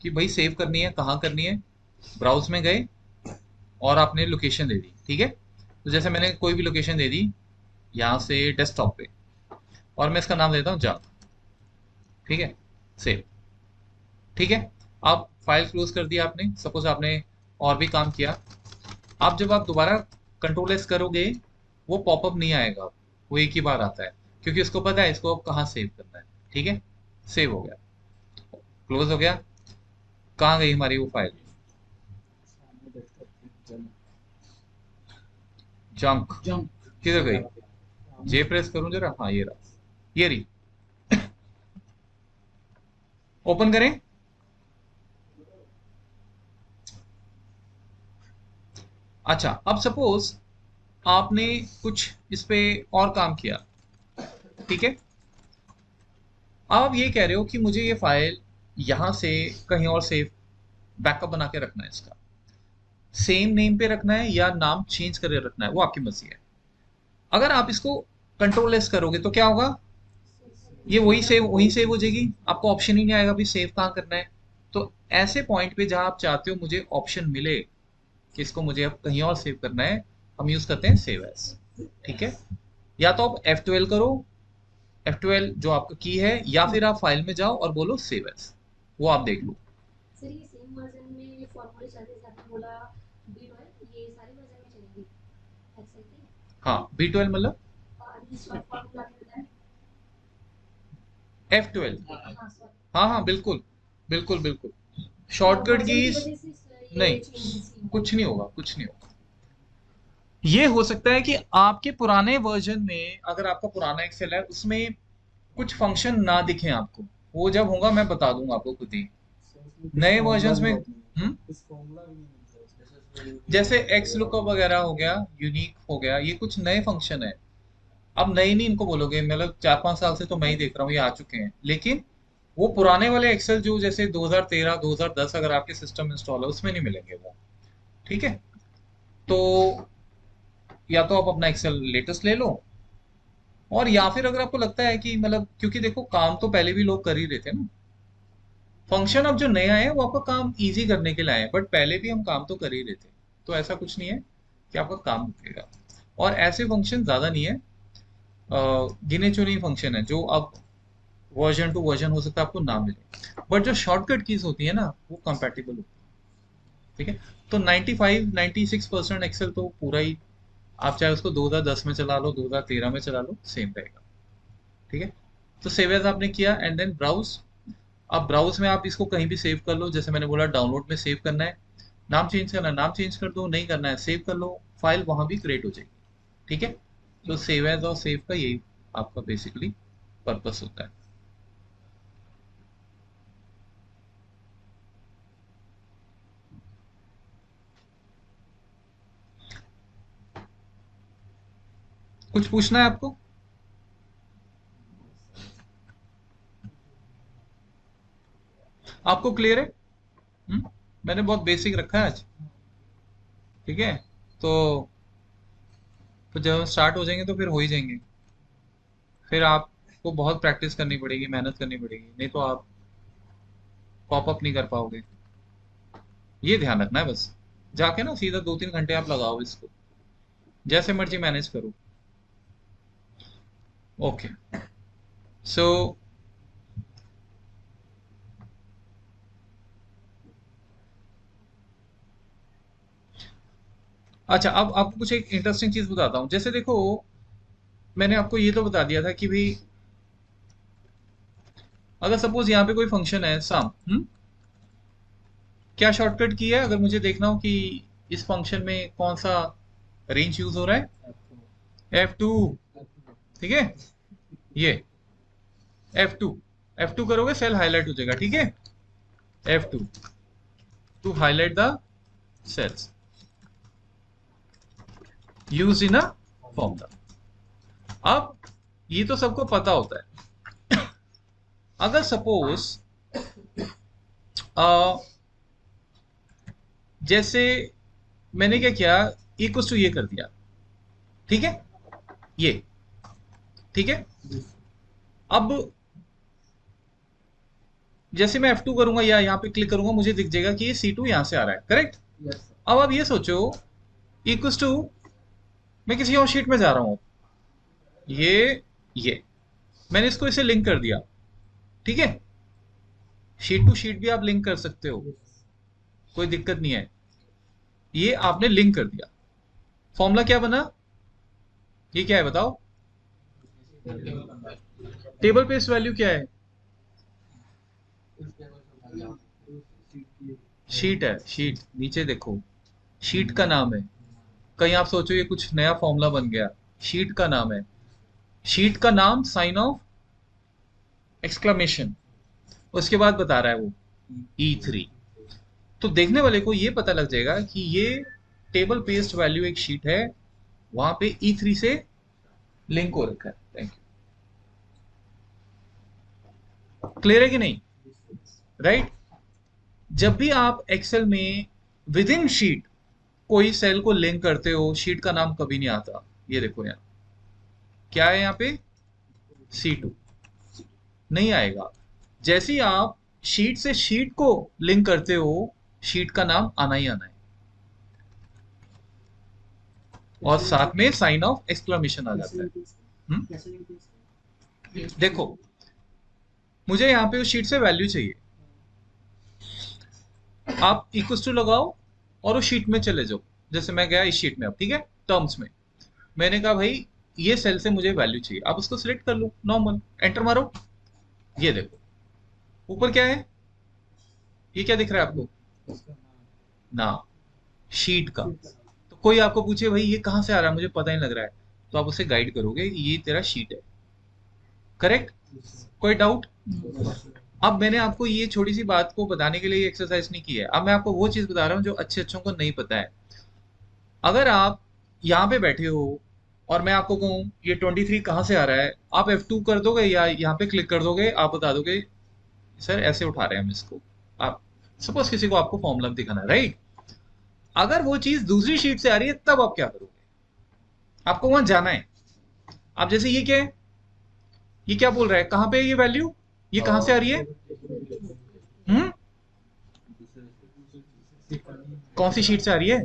A: कि भाई सेव करनी है कहाँ करनी है। ब्राउज में गए और आपने लोकेशन दे दी, ठीक है। तो जैसे मैंने कोई भी लोकेशन दे दी, यहाँ से डेस्कटॉप पे, और मैं इसका नाम देता हूँ जंक। ठीक है, सेव। ठीक है, आप फाइल क्लोज कर दिया आपने, सपोज आपने और भी काम किया। अब जब आप दोबारा Ctrl+S करोगे, वो पॉपअप नहीं आएगा, वो एक ही बार आता है, क्योंकि उसको पता है इसको अब कहाँ सेव करना है। ठीक है, सेव हो गया, क्लोज हो गया। कहाँ गई हमारी वो फाइल,
B: सामने डेस्कटॉप पे जंप
A: जंक।
B: जंप
A: किधर
B: ये
A: गई,
B: वाला
A: जे
B: सामने।
A: प्रेस करूं जरा, हाँ ये रहा, ये रही। ओपन करें। अच्छा, अब सपोज आपने कुछ इस पे और काम किया, ठीक है। अब आप ये कह रहे हो कि मुझे ये फाइल यहां से कहीं और सेव, बैकअप बना के रखना है, इसका सेम नेम पे रखना है या नाम चेंज करके रखना है, वो आपकी मर्जी है। अगर आप इसको Ctrl+S करोगे तो क्या होगा, ये वही सेव हो जाएगी, आपको ऑप्शन ही नहीं आएगा भी सेव कहाँ करना है। तो ऐसे पॉइंट पे जहां आप चाहते हो मुझे ऑप्शन मिले कि इसको मुझे अब कहीं और सेव करना है, हम यूज करते हैं सेव एज। ठीक है, या तो आप F12 करो, F12 जो आपका की है, या फिर आप फाइल में जाओ और बोलो सेव एज, वो आप देख लो।
C: सर ये सेम वर्जन में फॉर्मूले चलते जैसे आपने बोला B12 ये सारे वर्जन में चलेंगे एक्सेल के।
A: हाँ, B12 मतलब
C: और ये शॉर्ट फॉर्मूला आपने बताया
A: F12।
C: हाँ सॉरी
A: हाँ हाँ, बिल्कुल बिल्कुल बिल्कुल,
C: मतलब
A: शॉर्टकट
C: वर्जन की
A: कीज।
C: वजह से ये
A: नहीं,
C: चेंजेस ही
A: कुछ नहीं होगा, कुछ नहीं होगा। ये हो सकता है कि आपके पुराने वर्जन में, अगर आपका पुराना एक्सेल है उसमें कुछ फंक्शन ना दिखे आपको, वो जब होगा मैं बता दूंगा आपको खुद ही।
B: सर उसमें कुछ
A: नए
B: फॉर्मूला
A: वर्जन्स
B: भी
A: में
B: बहुत नहीं है,
A: हम्म,
B: कुछ फॉर्मूला भी नहीं मिलता उसमें।
A: जैसे एक्स लुकअप वगैरह हो गया, यूनिक हो गया, ये कुछ नए फंक्शन है। अब नए नहीं इनको बोलोगे, मतलब 4-5 साल से तो मैं ही देख रहा हूँ ये आ चुके हैं, लेकिन वो पुराने वाले एक्सेल जो जैसे 2013 2010 अगर आपके सिस्टम इंस्टॉल है उसमें नहीं मिलेंगे वो। ठीक है, तो या तो आप अपना एक्सेल लेटेस्ट ले लो, और या फिर अगर आपको लगता है कि मतलब, क्योंकि देखो काम तो पहले भी लोग कर ही रहे थे ना, फंक्शन अब जो नए आए हैं वो आपका काम इजी करने के लिए आए हैं, बट पहले भी हम काम तो कर ही रहे थे। तो ऐसा कुछ नहीं है कि आपका काम रुकेगा। और ऐसे फंक्शन ज़्यादा नहीं है, गिने चुने फंक्शन है जो अब वर्जन टू वर्जन हो सकता है आपको ना मिले, बट जो शॉर्टकट कीज होती है ना वो कंपैटिबल होती है। ठीक है, तो 95-96% एक्सेल तो पूरा ही, आप चाहे उसको 2010 में चला लो 2013 में चला लो, सेम रहेगा। ठीक है, तो सेव एज आपने किया, एंड देन ब्राउज। अब ब्राउज में आप इसको कहीं भी सेव कर लो, जैसे मैंने बोला डाउनलोड में सेव करना है, नाम चेंज करना है नाम चेंज कर दो, नहीं करना है सेव कर लो, फाइल वहां भी क्रिएट हो जाएगी। ठीक है, तो सेव एज और सेव का यही आपका बेसिकली पर्पस होता है। कुछ पूछना है आपको, आपको क्लियर है? मैंने बहुत बेसिक रखा है आज। ठीक है, तो जब हम स्टार्ट हो जाएंगे तो फिर हो ही जाएंगे। फिर आपको बहुत प्रैक्टिस करनी पड़ेगी, मेहनत करनी पड़ेगी, नहीं तो आप पॉपअप नहीं कर पाओगे। ये ध्यान रखना है बस, जाके ना सीधा 2-3 घंटे आप लगाओ इसको, जैसे मर्जी मैनेज करो। ओके, सो अच्छा, अब आपको कुछ एक इंटरेस्टिंग चीज बताता हूँ। जैसे देखो, मैंने आपको ये तो बता दिया था कि भाई अगर सपोज यहाँ पे कोई फंक्शन है सम, क्या शॉर्टकट की है अगर मुझे देखना हो कि इस फंक्शन में कौन सा रेंज यूज हो रहा है? F2। ठीक है, ये F2, F2 करोगे सेल हाईलाइट हो जाएगा। ठीक है, F2 to highlight the cells use in a formula. अब ये तो सबको पता होता है। अगर सपोज जैसे मैंने क्या किया, इक्वल टू ये कर दिया। ठीक है, ये ठीक है। अब जैसे मैं F2 करूंगा या यहाँ पे क्लिक करूंगा, मुझे दिख जाएगा कि ये C2 यहाँ से आ रहा है। करेक्ट। अब आप ये सोचो, इक्वल टू मैं किसी और शीट में जा रहा हूँ, ये मैंने इसको इसे लिंक कर दिया। ठीक है, शीट टू शीट भी आप लिंक कर सकते हो, कोई दिक्कत नहीं है। ये आपने लिंक कर दिया, फॉर्मूला क्या बना? ये क्या है बताओ? टेबल पेस्ट वैल्यू क्या है? शीट है, शीट नीचे देखो, शीट का नाम है। कहीं आप सोचो ये कुछ नया फॉर्मूला बन गया, शीट का नाम है। शीट का नाम साइन ऑफ एक्सक्लेमेशन, उसके बाद बता रहा है वो E3। तो देखने वाले को ये पता लग जाएगा कि ये टेबल पेस्ट वैल्यू एक शीट है, वहां पे E3 से लिंक हो रखा है। Thank you. क्लियर है कि नहीं? राइट। जब भी आप एक्सेल में विद इन शीट कोई सेल को लिंक करते हो, शीट का नाम कभी नहीं आता। ये देखो यहाँ क्या है, यहाँ पे C2 नहीं आएगा। जैसे ही आप शीट से शीट को लिंक करते हो, शीट का नाम आना ही आना है, और साथ में साइन ऑफ एक्सक्लेमेशन आ जाता है। देखो, मुझे यहाँ पे उस शीट से वैल्यू चाहिए, आप इक्वल टू लगाओ और उस शीट में चले जाओ। जैसे मैं गया इस शीट में, अब ठीक है, टर्म्स में मैंने कहा भाई ये सेल से मुझे वैल्यू चाहिए, आप उसको सिलेक्ट कर लो, नॉर्मल एंटर मारो। ये देखो ऊपर क्या है, ये क्या दिख रहा है आपको? ना, शीट का। तो कोई आपको पूछे भाई ये कहाँ से आ रहा है, मुझे पता नहीं लग रहा है, तो आप उसे गाइड करोगे ये तेरा शीट है। करेक्ट। कोई डाउट? अब मैंने आपको ये छोटी सी बात को बताने के लिए एक्सरसाइज नहीं की है, अब मैं आपको वो चीज बता रहा हूँ जो अच्छे अच्छों को नहीं पता है। अगर आप यहाँ पे बैठे हो और मैं आपको कहूँ ये 23 कहाँ से आ रहा है, आप F2 कर दोगे या यहाँ पे क्लिक कर दोगे, आप बता दोगे सर ऐसे उठा रहे हैं हम इसको। आप सपोज किसी को आपको फॉर्मूला दिखाना है, राइट। अगर वो चीज दूसरी शीट से आ रही है तब आप क्या करोगे? आपको वहां जाना है। आप जैसे ये क्या है, ये क्या बोल रहा है, कहाँ पे है ये वैल्यू, ये कहाँ से आ रही है? हम्म, कौन सी शीट से आ रही है?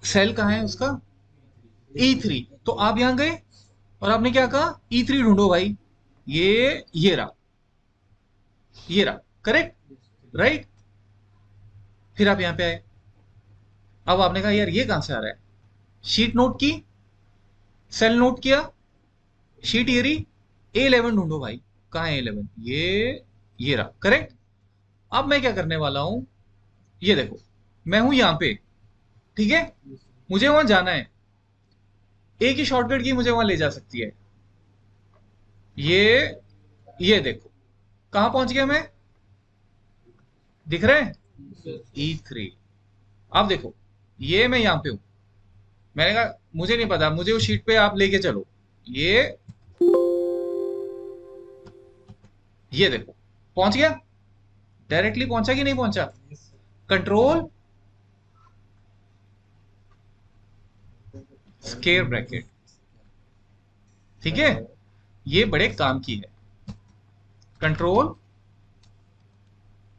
A: सेल कहाँ है उसका? E3। तो आप यहां गए और आपने क्या कहा, E3 ढूंढो भाई। ये रहा, ये रहा। Correct, right. फिर आप यहां पे आए, अब आपने कहा यार ये कहां से आ रहा है, शीट नोट की, सेल नोट किया, शीट ये रही, A11 ढूंढो भाई। कहाँ है A11? ये रहा। करेक्ट। अब मैं क्या करने वाला हूं, ये देखो, मैं हूं यहां पे, ठीक है, मुझे वहां जाना है। एक ही शॉर्टकट की मुझे वहां ले जा सकती है। ये देखो कहां पहुंच गया मैं, दिख रहा है? E3। अब देखो, ये मैं यहां पे हूं, मैंने कहा मुझे नहीं पता, मुझे उस शीट पे आप लेके चलो। ये देखो पहुंच गया, डायरेक्टली पहुंचा कि नहीं पहुंचा? कंट्रोल स्क्वायर ब्रैकेट, ठीक है, ये बड़े काम की है। कंट्रोल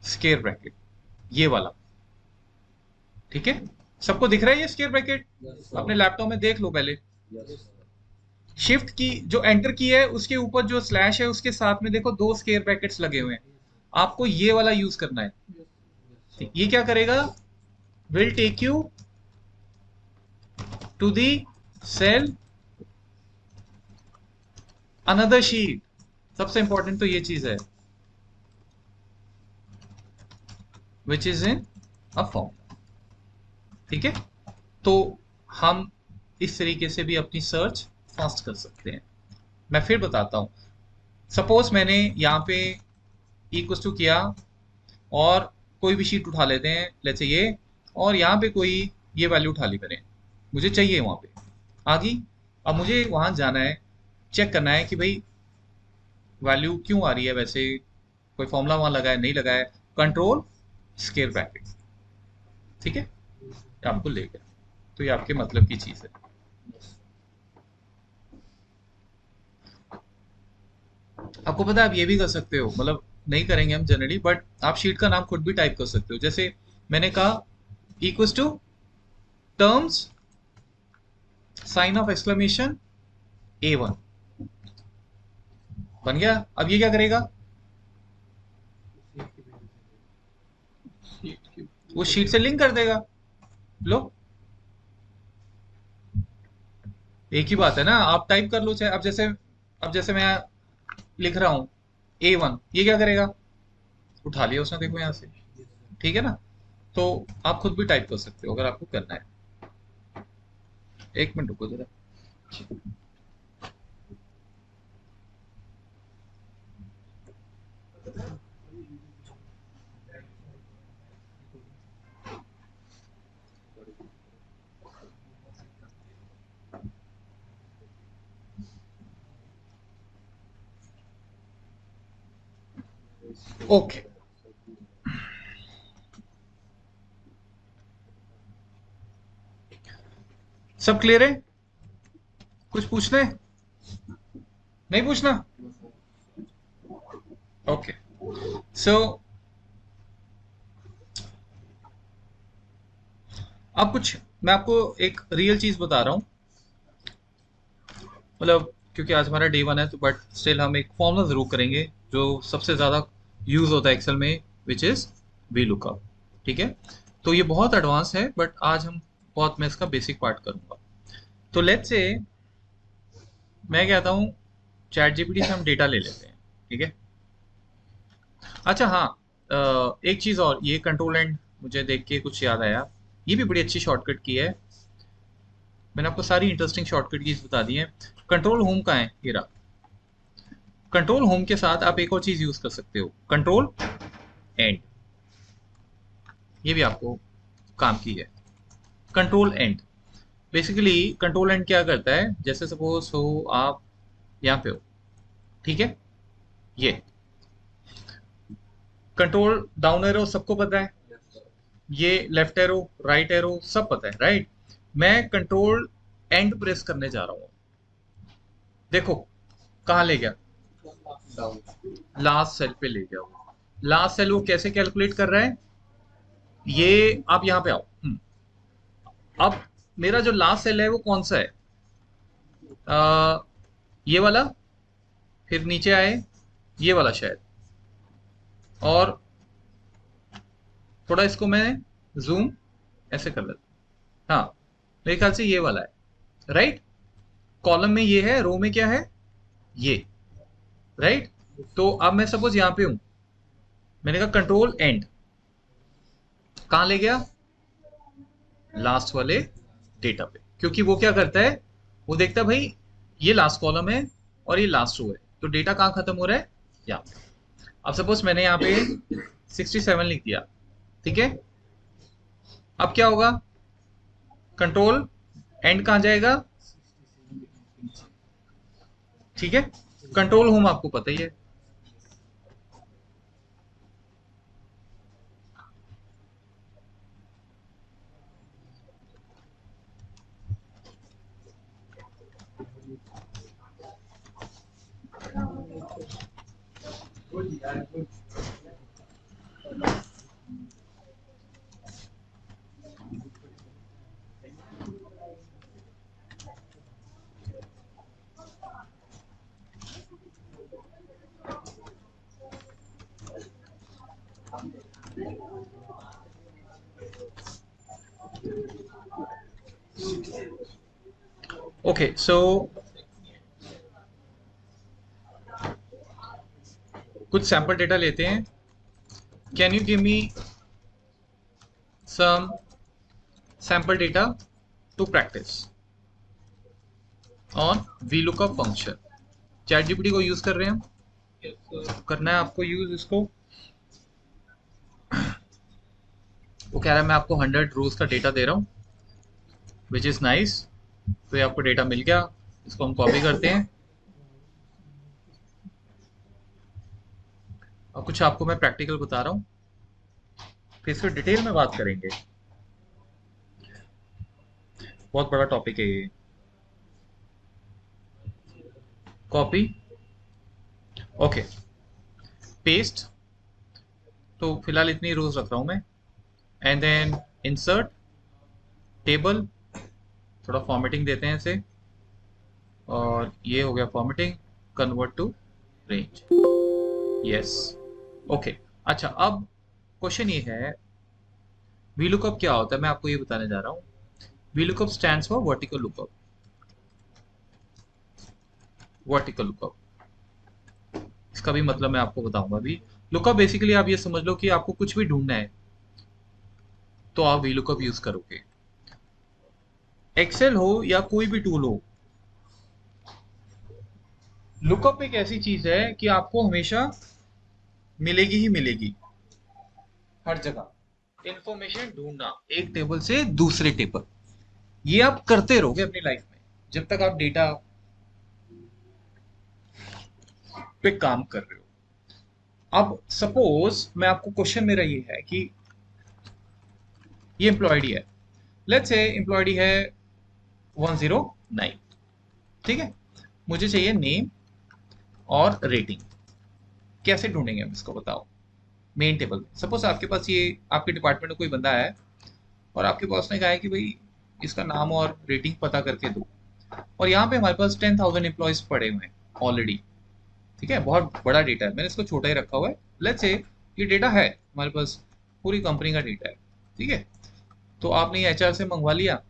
A: स्क्वायर ब्रैकेट, ये वाला, ठीक है। सबको दिख रहा है ये स्क्वायर ब्रैकेट? अपने लैपटॉप में देख लो पहले। शिफ्ट की जो एंटर की है उसके ऊपर जो स्लैश है उसके साथ में देखो दो स्क्वायर ब्रैकेट्स लगे हुए हैं, आपको ये वाला यूज करना है। ये क्या करेगा, will take you to the cell another sheet. सबसे इंपॉर्टेंट तो ये चीज है, which is in a form. ठीक है, तो हम इस तरीके से भी अपनी सर्च फास्ट कर सकते हैं। मैं फिर बताता हूं, सपोज मैंने यहाँ पे इक्वल टू किया और कोई भी शीट उठा लेते हैं, लेट्स से ये, और यहाँ पे कोई ये वैल्यू उठा ली मैंने, मुझे चाहिए वहाँ पे आ गई। अब मुझे वहाँ जाना है, चेक करना है कि भाई वैल्यू क्यों आ रही है, वैसे कोई फॉर्मूला वहाँ लगा है नहीं लगा है, कंट्रोल स्केयर ब्रैकेट। ठीक है, ये आपको ले गया, तो ये आपके मतलब की चीज़ है। आपको पता है आप ये भी कर सकते हो, मतलब नहीं करेंगे हम जनरली, बट आप शीट का नाम खुद भी टाइप कर सकते हो। जैसे मैंने कहा equals to terms sign of exclamation A1, बन गया। अब ये क्या करेगा, वो शीट से लिंक कर देगा। लो, एक ही बात है ना, आप टाइप कर लो चाहे। अब जैसे मैं लिख रहा हूँ A1, ये क्या करेगा, उठा लिया उसने, देखो यहाँ से। ठीक है ना, तो आप खुद भी टाइप कर सकते हो अगर आपको करना है। एक मिनट रुको जरा। ओके, सब क्लियर है? कुछ पूछना है? नहीं पूछना? ओके, सो अब कुछ मैं आपको एक रियल चीज बता रहा हूँ, मतलब क्योंकि आज हमारा डे 1 है, तो बट स्टिल हम एक फॉर्मूला जरूर करेंगे जो सबसे ज्यादा यूज होता है एक्सेल में, विच इज वी लुकअप। ठीक है, तो ये बहुत एडवांस है, बट आज हम बहुत, मैं इसका बेसिक पार्ट करूंगा। तो लेट्स से मैं कहता हूँ चैट जीपीटी से हम डेटा ले लेते हैं। ठीक है, अच्छा हाँ, एक चीज और, ये कंट्रोल एंड मुझे देख के कुछ याद आया, ये भी बड़ी अच्छी शॉर्टकट की है। मैंने आपको सारी इंटरेस्टिंग शॉर्टकट कीज बता दी है। कंट्रोल होम का है ये रहा। कंट्रोल होम के साथ आप एक और चीज यूज कर सकते हो, कंट्रोल एंड। ये भी आपको काम की है, control and. Basically control and क्या करता है, जैसे सपोज हो आप यहाँ पे हो, ठीक है, ये कंट्रोल डाउन एरो सबको पता है, ये लेफ्ट एरो राइट एरो सब पता है, राइट। मैं कंट्रोल एंड प्रेस करने जा रहा हूँ, देखो कहाँ ले गया,
B: डाउन।
A: लास्ट सेल पे ले गया वो। लास्ट सेल वो कैसे कैलकुलेट कर रहा है, ये आप यहाँ पे आओ। अब मेरा जो लास्ट सेल है वो कौन सा है, आ, ये वाला, फिर नीचे आए ये वाला शायद, और थोड़ा इसको मैं जूम ऐसे कर लेता हूँ। हाँ, मेरे ख्याल से ये वाला है, राइट। कॉलम में ये है, रो में क्या है, ये, राइट। तो अब मैं सपोज यहाँ पे हूं, मैंने कहा कंट्रोल एंड, कहाँ ले गया, लास्ट वाले डेटा पे। क्योंकि वो क्या करता है, वो देखता है भाई ये लास्ट कॉलम है और ये लास्ट रो है, तो डेटा कहाँ खत्म हो रहा है, यहाँ पे। अब सपोज मैंने यहाँ पे 67 लिख दिया, ठीक है। अब क्या होगा, कंट्रोल एंड कहाँ जाएगा, ठीक है। कंट्रोल होम आपको पता ही है। ओके सो कुछ सैंपल डेटा लेते हैं. Can you give me some sample data to practice on VLOOKUP function. ChatGPT को यूज कर रहे हैं हम. करना है आपको यूज इसको. वो कह रहा है मैं आपको 100 रोज का डेटा दे रहा हूँ विच इज नाइस. तो ये आपको डेटा मिल गया. इसको हम कॉपी करते हैं और कुछ आपको मैं प्रैक्टिकल बता रहा हूँ, फिर इसको डिटेल में बात करेंगे. बहुत बड़ा टॉपिक है ये. कॉपी. Okay paste. तो फिलहाल इतनी रोज रख रहा हूं मैं. And then insert table. थोड़ा फॉर्मेटिंग देते हैं इसे. और ये हो गया formatting. Convert to range. Yes. Okay. अच्छा अब क्वेश्चन ये है VLOOKUP क्या होता है. मैं आपको ये बताने जा रहा हूँ. VLOOKUP stands for vertical lookup. Vertical lookup इसका भी मतलब मैं आपको बताऊंगा अभी. लुकअप बेसिकली आप ये समझ लो कि आपको कुछ भी ढूंढना है तो आप VLOOKUP यूज करोगे. एक्सेल हो या कोई भी टूल हो, लुकअप एक ऐसी चीज है कि आपको हमेशा मिलेगी ही मिलेगी. हर जगह इंफॉर्मेशन ढूंढना एक टेबल से दूसरे टेबल, ये आप करते रहोगे अपनी लाइफ में जब तक आप डेटा पे काम कर रहे हो. अब सपोज मैं आपको क्वेश्चन मेरा ये है कि ये एम्प्लॉयडी है. लेट्स से एम्प्लॉयडी है 109. ठीक है. मुझे चाहिए नेम और रेटिंग. कैसे ढूंढेंगे हम इसको बताओ. मेन टेबल में सपोज आपके पास ये आपके डिपार्टमेंट में कोई बंदा है और आपके बॉस ने कहा है कि भाई इसका नाम और रेटिंग पता करके दो. और यहाँ पे हमारे पास 10,000 एम्प्लॉयज पड़े हुए हैं ऑलरेडी. ठीक है. बहुत बड़ा डेटा है. मैंने इसको छोटा ही रखा हुआ है. लेट्स से ये डेटा है हमारे पास, पूरी कंपनी का डेटा है. ठीक है. तो आपने ये HR से मंगवा लिया.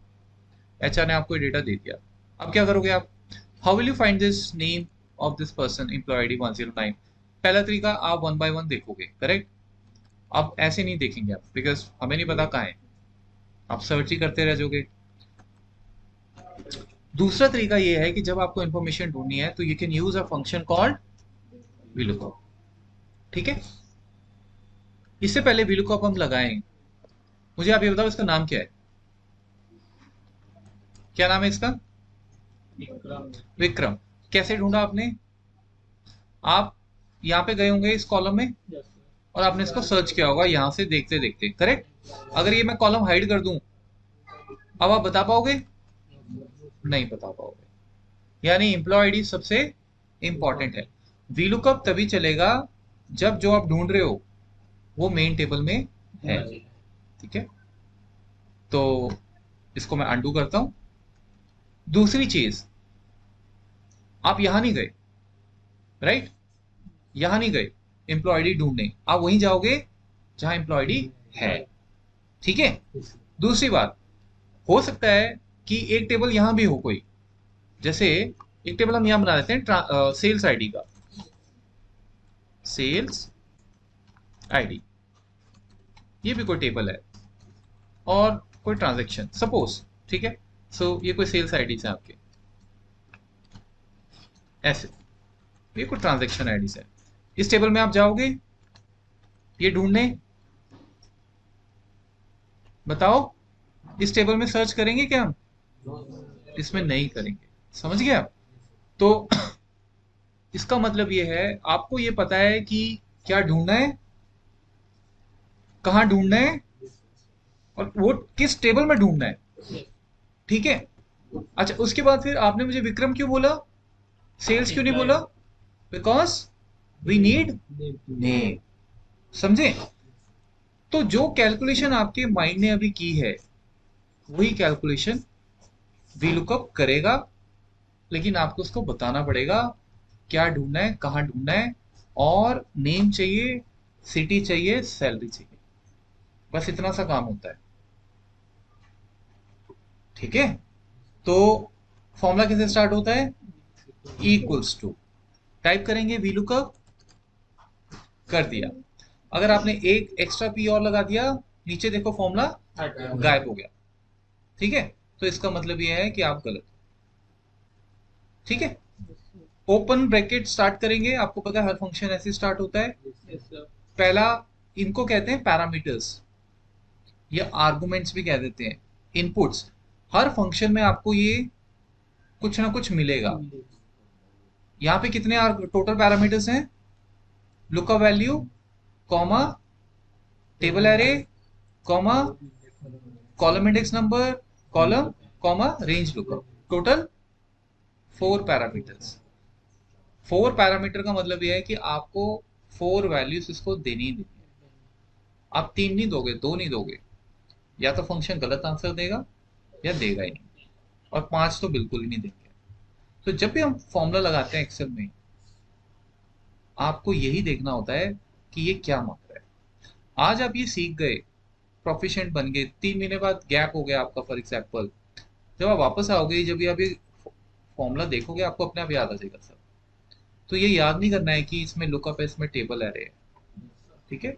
A: HR ने आपको ये डेटा दे दिया. अब क्या करोगे आप. How will you find this name of this person employee ID 109. पहला तरीका आप 1 by 1 देखोगे. करेक्ट. आप ऐसे नहीं देखेंगे आप बिकॉज हमें नहीं पता कहाँ है. आप सर्च ही करते रह जाओगे. दूसरा तरीका ये है कि जब आपको इंफॉर्मेशन ढूंढनी है तो you can use a function called VLOOKUP. ठीक है. इससे पहले VLOOKUP हम लगाएं, मुझे आप ये बताओ इसका नाम क्या है. क्या नाम है इसका. विक्रम. कैसे ढूंढा आपने. आप यहाँ पे गए होंगे इस कॉलम में और आपने इसको सर्च किया होगा यहाँ से देखते देखते. करेक्ट. अगर ये मैं कॉलम हाइड कर दूं अब आप बता पाओगे. नहीं बता पाओगे. यानी एम्प्लॉय आईडी सबसे इंपॉर्टेंट है. VLOOKUP तभी चलेगा जब जो आप ढूंढ रहे हो वो मेन टेबल में है. ठीक है. तो इसको मैं अनडू करता हूं. दूसरी चीज, आप यहां नहीं गए. राइट. यहां नहीं गए एम्प्लॉय आईडी ढूंढने. आप वहीं जाओगे जहां एम्प्लॉय आईडी है. ठीक है. दूसरी बात, हो सकता है कि एक टेबल यहां भी हो कोई. जैसे एक टेबल हम यहां बना देते हैं सेल्स आईडी का. सेल्स आईडी ये भी कोई टेबल है और कोई ट्रांजैक्शन सपोज. ठीक है. सो ये कोई सेल्स आईडी है आपके. ऐसे ये कोई ट्रांजैक्शन आईडी है. इस टेबल में आप जाओगे ये ढूंढने. बताओ इस टेबल में सर्च करेंगे क्या हम. इसमें नहीं करेंगे. समझ गए आप. तो इसका मतलब ये है आपको ये पता है कि क्या ढूंढना है, कहाँ ढूंढना है और वो किस टेबल में ढूंढना है. ठीक है. अच्छा उसके बाद फिर आपने मुझे विक्रम क्यों बोला, सेल्स क्यों नहीं बोला. Because we need name. समझे. तो जो कैलकुलेशन आपके माइंड ने अभी की है वही कैलकुलेशन VLOOKUP करेगा. लेकिन आपको उसको बताना पड़ेगा क्या ढूंढना है, कहाँ ढूंढना है. और नेम चाहिए, सिटी चाहिए, सैलरी चाहिए. बस इतना सा काम होता है. ठीक है. तो फॉर्मूला कैसे स्टार्ट होता है? इक्वल्स टू, टाइप करेंगे वी लुकअप, कर दिया। अगर आपने एक एक्स्ट्रा पी और लगा दिया, नीचे देखो फॉर्मूला गायब हो गया। ठीक है, तो इसका मतलब यह है कि आप गलत हो। ठीक है, ओपन ब्रैकेट स्टार्ट करेंगे, आपको पता है हर फंक्शन ऐसे स्टार्ट होता है। पहला, इनको कहते हैं पैरामीटर्स या आर्गुमेंट्स भी कह देते हैं, इनपुट्स। हर फंक्शन में आपको ये कुछ ना कुछ मिलेगा। यहाँ पे कितने टोटल पैरामीटर्स हैं? Lookup value, comma, table array, comma, column index number, column, comma, range lookup. Total 4 parameters. 4 parameter का मतलब यह है कि आपको 4 वैल्यूज इसको देनी ही देनी है। आप 3 नहीं दोगे, 2 नहीं दोगे, या तो फंक्शन गलत आंसर देगा या देगा ही नहीं, और 5 तो बिल्कुल ही नहीं देंगे। तो जब भी हम फॉर्मूला लगाते हैं एक्सेल में, आपको यही देखना होता है कि ये क्या मांग रहा है। आज आप ये सीख गए, प्रोफिशिएंट बन गए, 3 महीने बाद गैप हो गया आपका फॉर एग्जाम्पल, जब आप वापस आओगे, जब ये अभी फॉर्मूला देखोगे, आपको अपने आप याद आ जाएगा सब। तो ये याद नहीं करना है कि इसमें लुकअप है, इसमें टेबल एरे है। ठीक है,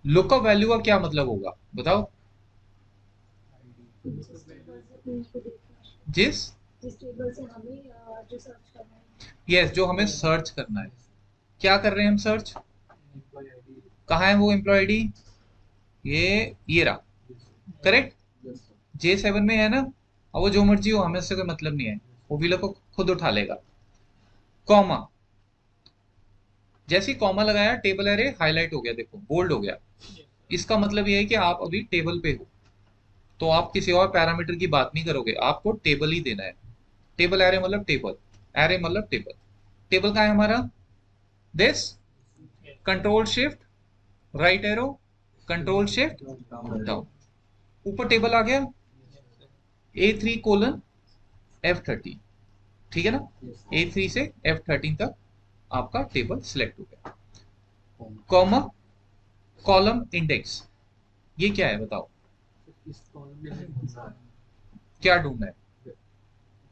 A: लुकअप वैल्यू का क्या मतलब होगा बताओ?
C: जिस टेबल से उनको देखना है,
A: जिस,
C: जिस टेबल से हमें जो सर्च करना है।
A: यस, जो हमें सर्च करना है। क्या कर रहे हैं हम सर्च? कहाँ है वो एम्प्लॉय आईडी? ये रहा, करेक्ट। J7 में है ना, और वो जो मर्जी हो, हमें उससे कोई मतलब नहीं है, वो व्हीलर को खुद उठा लेगा। कॉमा, जैसे ही कॉमा लगाया, टेबल एरे हाईलाइट हो गया, देखो बोल्ड हो गया। इसका मतलब ये है कि आप अभी टेबल पे हो, तो आप किसी और पैरामीटर की बात नहीं करोगे, आपको टेबल ही देना है। टेबल एरे मतलब टेबल, एरे मतलब टेबल। टेबल का है हमारा this, control shift right arrow, control shift down, ऊपर टेबल आ गया, A3:F13। ठीक है ना, A3 से F13 तक आपका टेबल सिलेक्ट हो गया। कॉमा, कॉलम इंडेक्स, ये क्या है बताओ?
B: इस कॉलम में नेम ढूंढना है,
A: क्या ढूंढना है?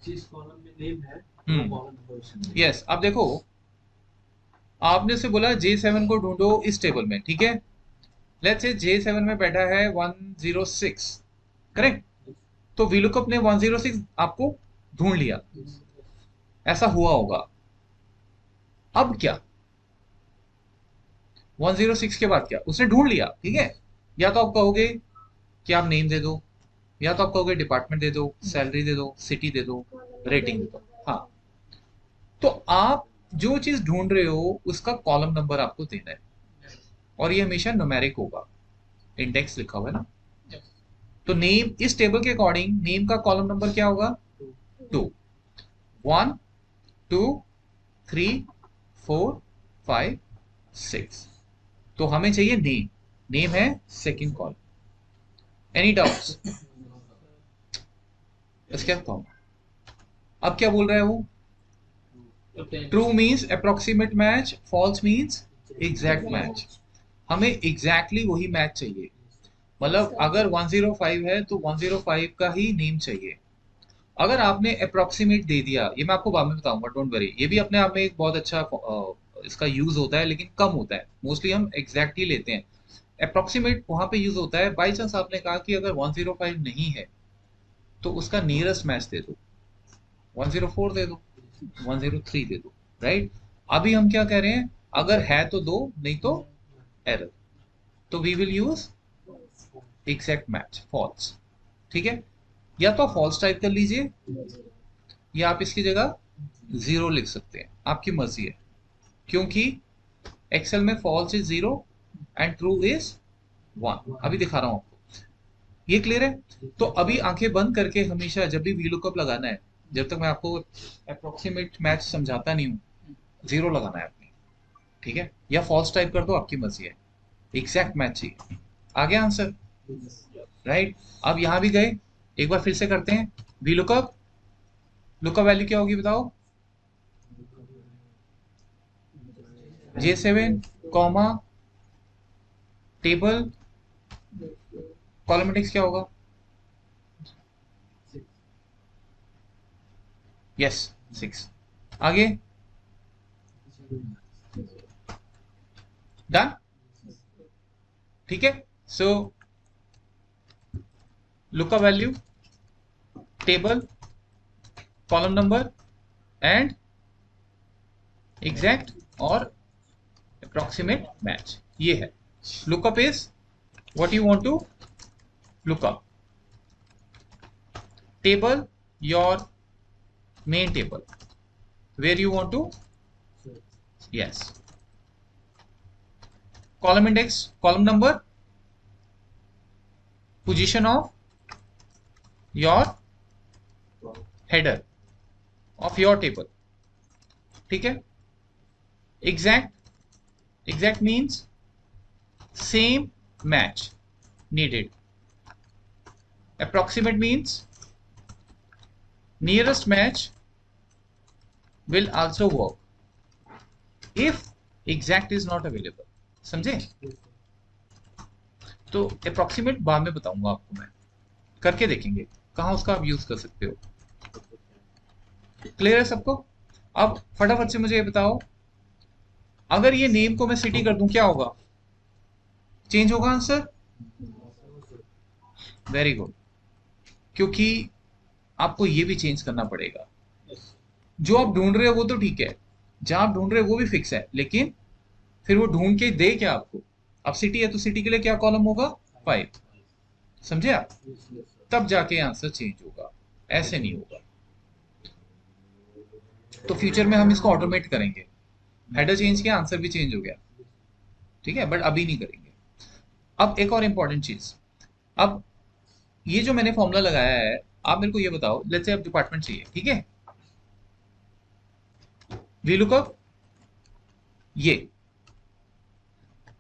B: जिस कॉलम में नेम है वो
A: हम्म,
B: कॉलम नंबर उसमें।
A: यस। अब देखो, आपने से बोला J7 को ढूंढो इस टेबल में, ठीक है। लेट्स से J7 में बैठा है 106, करेक्ट। तो VLOOKUP ने 106 आपको ढूंढ लिया, ऐसा हुआ होगा। अब क्या, 106 के बाद क्या? उसने ढूंढ लिया, ठीक है। या तो आप कहोगे कि आप नेम दे दो, या तो आप कहोगे डिपार्टमेंट दे दो, सैलरी दे दो, सिटी दे दो, रेटिंग दे दो। हाँ, तो आप जो चीज ढूंढ रहे हो उसका कॉलम नंबर आपको देना है, और ये हमेशा न्यूमेरिक होगा, इंडेक्स लिखा हुआ है ना। तो नेम, इस टेबल के अकॉर्डिंग नेम का कॉलम नंबर क्या होगा? 2, 1, 2, 3, 4, 5, 6। तो हमें चाहिए नेम, नेम है सेकंड कॉलम। Any doubts? इसके बाद अब क्या बोल रहा है वो? True means approximate match, false means exact match. हमें एग्जैक्टली वही मैच चाहिए। मतलब अगर 105 है तो 105 का ही नेम चाहिए। अगर आपने अप्रोक्सीमेट दे दिया, ये मैं आपको बाद में बताऊंगा, डोंट वरी, ये भी अपने आप में एक बहुत अच्छा इसका यूज होता है, लेकिन कम होता है, मोस्टली हम एग्जैक्ट ही लेते हैं। अप्रोक्सीमेट वहां पे यूज होता है, बाई चांस आपने कहा कि अगर 105 नहीं है तो उसका नियरेस्ट मैच दे दो, 104 दे दो, 103 दे दो, राइट। अभी हम क्या कह रहे हैं, अगर है तो दो, नहीं तो एरर। तो we will use exact match, false. ठीक है, या तो फॉल्स टाइप कर लीजिए, या आप इसकी जगह 0 लिख सकते हैं, आपकी मर्जी है। क्योंकि एक्सेल में false is 0 and true is 1। अभी दिखा रहा हूं आपको, ये क्लियर है? तो अभी आंखें बंद करके हमेशा जब भी VLOOKUP लगाना है, जब तक मैं आपको अप्रोक्सीमेट मैच समझाता नहीं हूँ, 0 लगाना है आपने। ठीक है, या फॉल्स टाइप कर दो, आपकी मर्जी है। एग्जैक्ट मैच चाहिए। आ गया आंसर, राइट। अब यहां भी गए, एक बार फिर से करते हैं। VLOOKUP, लुकअप वैल्यू क्या होगी बताओ? J7, comma, table, column index क्या होगा? यस 6। आगे डन, ठीक है। So look a value, table, column number and exact और अप्रोक्सीमेट मैच, ये है lookup is what you want to look up. Table, your main table where you want to, yes. Column index, column number, position of your header of your table, ठीक है। exact means same match needed. Approximate means nearest match will also work if exact is not available. समझे? तो अप्रोक्सीमेट बाद में बताऊंगा आपको, मैं करके देखेंगे कहाँ उसका आप यूज कर सकते हो। क्लियर है सबको? अब फटाफट से मुझे ये बताओ, अगर ये नेम को मैं सिटी कर दूं क्या होगा? चेंज होगा आंसर? वेरी गुड, क्योंकि आपको ये भी चेंज करना पड़ेगा। जो आप ढूंढ रहे हो वो तो ठीक है, जहां आप ढूंढ रहे हो वो भी फिक्स है, लेकिन फिर वो ढूंढ के दे क्या आपको? अब सिटी है तो सिटी के लिए क्या कॉलम होगा? 5। समझे आप? तब जाके आंसर चेंज होगा, ऐसे नहीं होगा। तो फ्यूचर में हम इसको ऑटोमेट करेंगे, हेडर चेंज किया आंसर भी चेंज हो गया, ठीक है, बट अभी नहीं करेंगे। अब एक और इंपॉर्टेंट चीज, अब ये जो मैंने फॉर्मूला लगाया है, आप मेरे को ये बताओ, लेट्स से अब डिपार्टमेंट चाहिए, ठीक है। वीलुकअप ये,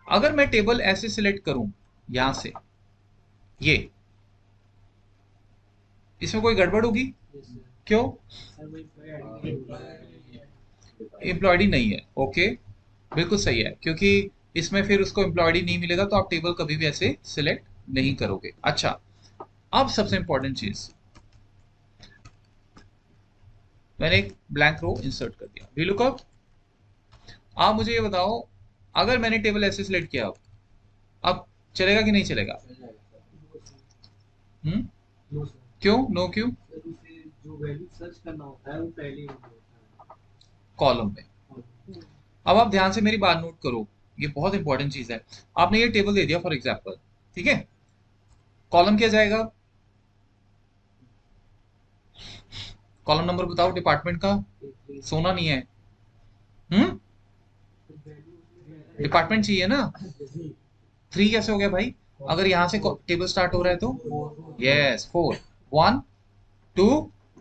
A: अगर मैं टेबल ऐसे सिलेक्ट करूं यहां से, ये इसमें कोई गड़बड़ होगी? क्यों? एम्प्लॉयडी नहीं है, ओके, बिल्कुल सही है, क्योंकि इसमें फिर उसको एम्प्लॉयडी नहीं मिलेगा तो आप टेबल कभी भी ऐसे सिलेक्ट नहीं करोगे। अच्छा, अब सबसे इंपॉर्टेंट चीज, मैंने एक ब्लैंक रो इंसर्ट कर दिया। वीलुकअप, आप मुझे ये बताओ, अगर मैंने टेबल ऐसे सिलेक्ट किया अब चलेगा कि नहीं चलेगा? क्यों? नो क्यों?
B: जो वैल्यू सर्च करना होता है वो पहले ही होता है
A: कॉलम में। अब आप ध्यान से मेरी बात नोट करो, ये बहुत इंपॉर्टेंट चीज है। आपने ये टेबल दे दिया फॉर एग्जांपल, ठीक है, कॉलम क्या जाएगा? कॉलम नंबर बताओ डिपार्टमेंट का, सोना नहीं है। डिपार्टमेंट चाहिए ना। 3 कैसे हो गया भाई? अगर यहां से टेबल स्टार्ट हो रहा है तो यस 4, 1 2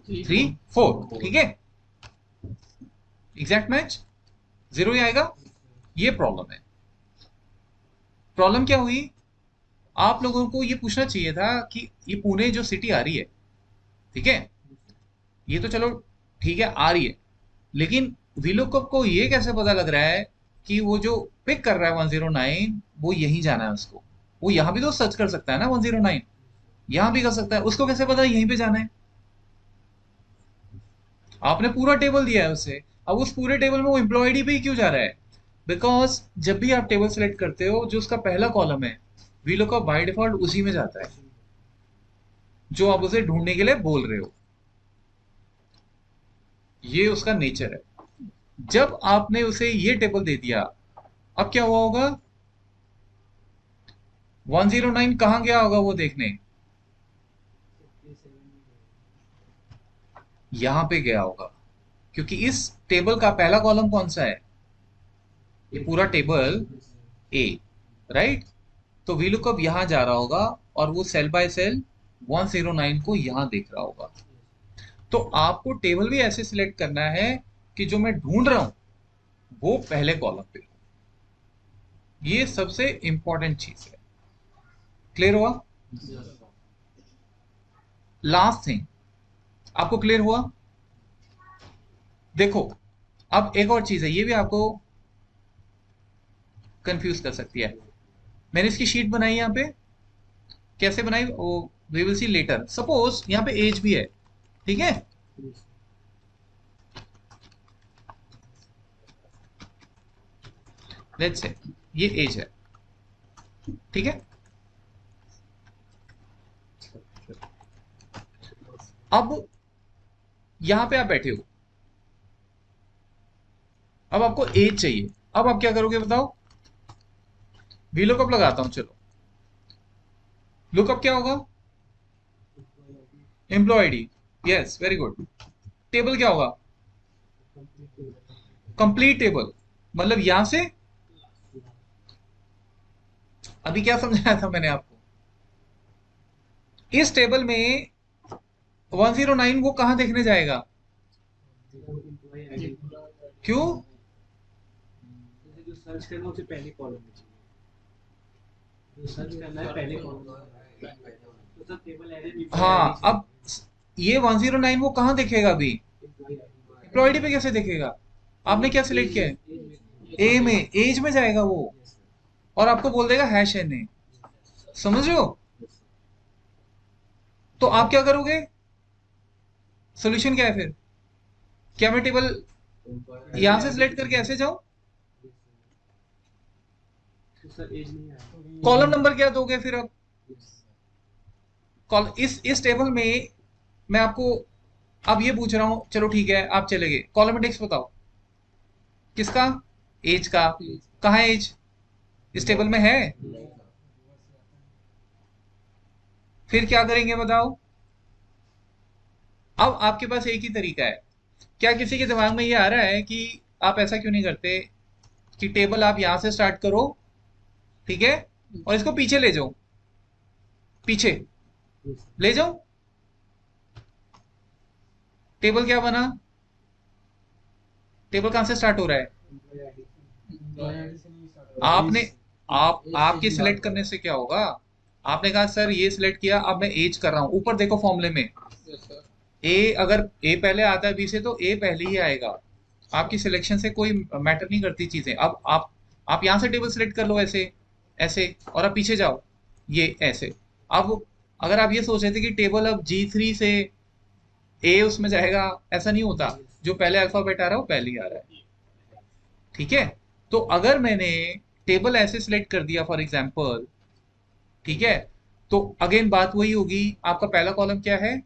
A: 3 4, ठीक है। एग्जैक्ट मैच 0 ही आएगा। ये प्रॉब्लम है। प्रॉब्लम क्या हुई? आप लोगों को ये पूछना चाहिए था कि ये पुणे जो सिटी आ रही है, ठीक है, ये तो चलो ठीक है आ रही है, लेकिन वीलुकअप को ये कैसे पता लग रहा है कि वो जो पिक कर रहा है 109 वो यहीं जाना है उसको? वो यहाँ भी तो सर्च कर सकता है ना 109, यहाँ भी कर सकता है, उसको कैसे पता यहीं पे जाना है? आपने पूरा टेबल दिया है उसे, अब उस पूरे टेबल में वो एम्प्लॉय आईडी पे ही क्यों जा रहा है? बिकॉज जब भी आप टेबल सेलेक्ट करते हो, जो उसका पहला कॉलम है वीलुकअप बाय डिफॉल्ट उसी में जाता है जो आप उसे ढूंढने के लिए बोल रहे हो। ये उसका नेचर है। जब आपने उसे ये टेबल दे दिया, अब क्या हुआ होगा? 109 कहां गया होगा वो देखने? यहां पे गया होगा, क्योंकि इस टेबल का पहला कॉलम कौन सा है? ये पूरा टेबल ए, राइट। तो वीलुकअप यहां जा रहा होगा और वो सेल बाय सेल 109 को यहां देख रहा होगा। तो आपको टेबल भी ऐसे सिलेक्ट करना है कि जो मैं ढूंढ रहा हूं वो पहले कॉलम पे हो। ये सबसे इंपॉर्टेंट चीज है। क्लियर हुआ? लास्ट थिंग, आपको क्लियर हुआ? देखो, अब एक और चीज है, ये भी आपको कंफ्यूज कर सकती है। मैंने इसकी शीट बनाई यहाँ पे, कैसे बनाई वो we will see later. Suppose यहाँ पे एज भी है, ठीक है, लेट्स से ये एज है, ठीक है। अब यहां पे आप बैठे हो, अब आपको एज चाहिए। अब आप क्या करोगे बताओ? वी लुकअप लगाता हूं, चलो। लुकअप क्या होगा? Employee ID, yes very good. Table क्या होगा? कंप्लीट टेबल, मतलब यहां से, अभी क्या समझाया था मैंने आपको? इस टेबल में 109 वो कहां देखने जाएगा? क्यों?
B: जो सर्च करना है उसे पहले कॉलम में चाहिए, जो सर्च करना है पहले कॉलम में, तो सब टेबल एडेड
A: हाँ, अब ये 109 वो कहां देखेगा अभी? एम्प्लॉय आईडी पे कैसे देखेगा? आपने क्या सिलेक्ट किया है? ए में, एज में जाएगा वो, और आपको बोल देगा हैश एन ए। समझ रहे हो? तो आप क्या करोगे? सोल्यूशन क्या है फिर? क्या मैं टेबल यहां से सिलेक्ट करके ऐसे जाऊं?
B: सर एज नहीं आया,
A: कॉलम नंबर क्या दोगे फिर? अब इस टेबल में मैं आपको अब ये पूछ रहा हूं, चलो ठीक है आप चले गए, कॉलम इंडेक्स बताओ किसका? एज का। कहाँ है एज? इस टेबल में है? फिर क्या करेंगे बताओ? अब आपके पास एक ही तरीका है। क्या किसी के दिमाग में ये आ रहा है कि आप ऐसा क्यों नहीं करते कि टेबल आप यहां से स्टार्ट करो, ठीक है, और इसको पीछे ले जाओ, पीछे ले जाओ। टेबल क्या बना? टेबल कहां से स्टार्ट हो रहा है? आपने आपके सिलेक्ट करने से क्या होगा? आपने कहा सर ये सिलेक्ट किया, अब मैं एज कर रहा हूं, ऊपर देखो फॉर्मूले में ए, अगर ए पहले आता है बी से तो ए पहले ही आएगा। आपकी सिलेक्शन से कोई मैटर नहीं करती चीजें। अब आप यहां से टेबल सिलेक्ट कर लो, ऐसे ऐसे, और आप पीछे जाओ, ये ऐसे। अब अगर आप ये सोच रहे थे कि टेबल अब G3 से ए उसमें जाएगा, ऐसा नहीं होता। जो पहले अल्फाबेट आ रहा है वो पहले ही आ रहा है, ठीक है। तो अगर मैंने टेबल ऐसे सिलेक्ट कर दिया फॉर एग्जाम्पल, ठीक है, तो अगेन बात वही होगी, आपका पहला कॉलम क्या है?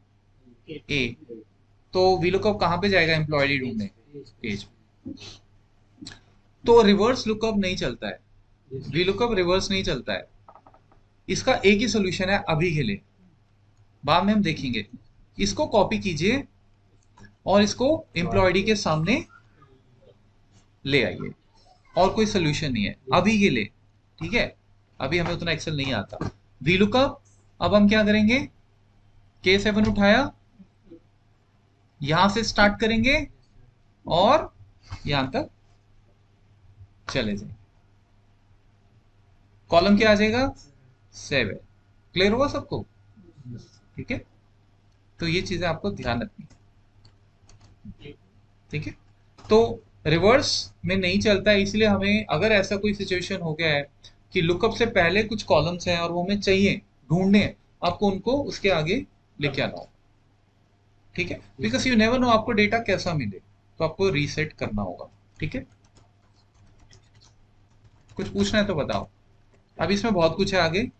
A: ए। तो वीलुकअप कहाँ पे जाएगा एम्प्लॉय आईडी ढूंढने? पेज। तो रिवर्स लुकअप नहीं चलता है, वीलुकअप रिवर्स नहीं चलता है। इसका एक ही सोल्यूशन है अभी के लिए, बाद में हम देखेंगे। इसको कॉपी कीजिए और इसको एम्प्लॉय आईडी के सामने ले आइए, और कोई सोल्यूशन नहीं है अभी के लिए, ठीक है। अभी हमें उतना एक्सेल नहीं आता। वीलुकअप अब हम क्या करेंगे? K7 उठाया, यहां से स्टार्ट करेंगे और यहां तक चले जाएंगे। कॉलम क्या आ जाएगा? 7। क्लियर हुआ सबको? ठीक है, तो ये चीजें आपको ध्यान रखनी है, ठीक है। तो रिवर्स में नहीं चलता है, इसलिए हमें अगर ऐसा कोई सिचुएशन हो गया है कि लुकअप से पहले कुछ कॉलम्स हैं और वो हमें चाहिए, ढूंढने हैं, आपको उनको उसके आगे लेके आना होगा, ठीक है। बिकॉज यू नेवर नो आपको डेटा कैसा मिले, तो आपको रीसेट करना होगा, ठीक है। कुछ पूछना है तो बताओ, अब इसमें बहुत कुछ है आगे।
B: ठीक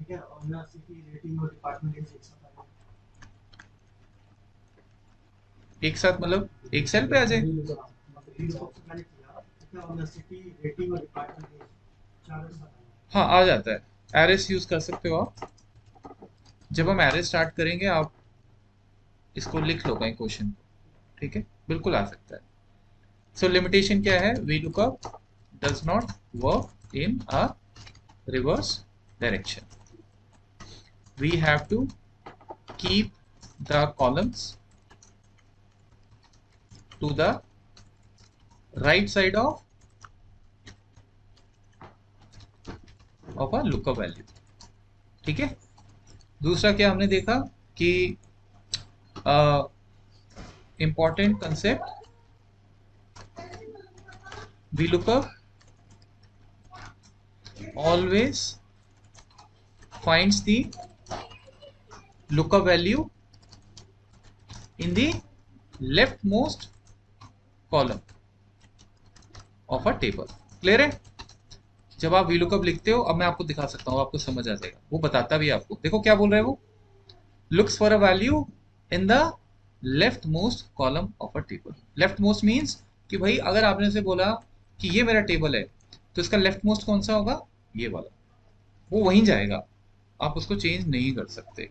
B: है, और ना सिटी रेटिंग और डिपार्टमेंट एक साथ आ
A: एक साथ मतलब एक सेल पे आ जाए? हाँ आ जाता है, एरेस यूज कर सकते हो आप। जब हम एरेस स्टार्ट करेंगे आप इसको लिख लो कहीं क्वेश्चन को, ठीक है, बिल्कुल आ सकता है। सो लिमिटेशन क्या है? VLOOKUP does not work in a reverse direction. We have to keep the columns to the right side of a lookup value, ठीक है। दूसरा क्या हमने देखा कि important concept, VLOOKUP always finds the lookup value in the leftmost column, of a table. Clear है? जब आप VLOOKUP लिखते हो, अब मैं आपको दिखा सकता हूँ, आपको समझ आ जाएगा, वो बताता भी है आपको। देखो क्या बोल रहा है वो, looks for a value in the left most column of a table. Left most means कि भाई अगर आपने से बोला कि ये मेरा टेबल है, तो इसका लेफ्ट मोस्ट कौन सा होगा, ये वाला, वो वहीं जाएगा, आप उसको चेंज नहीं कर सकते।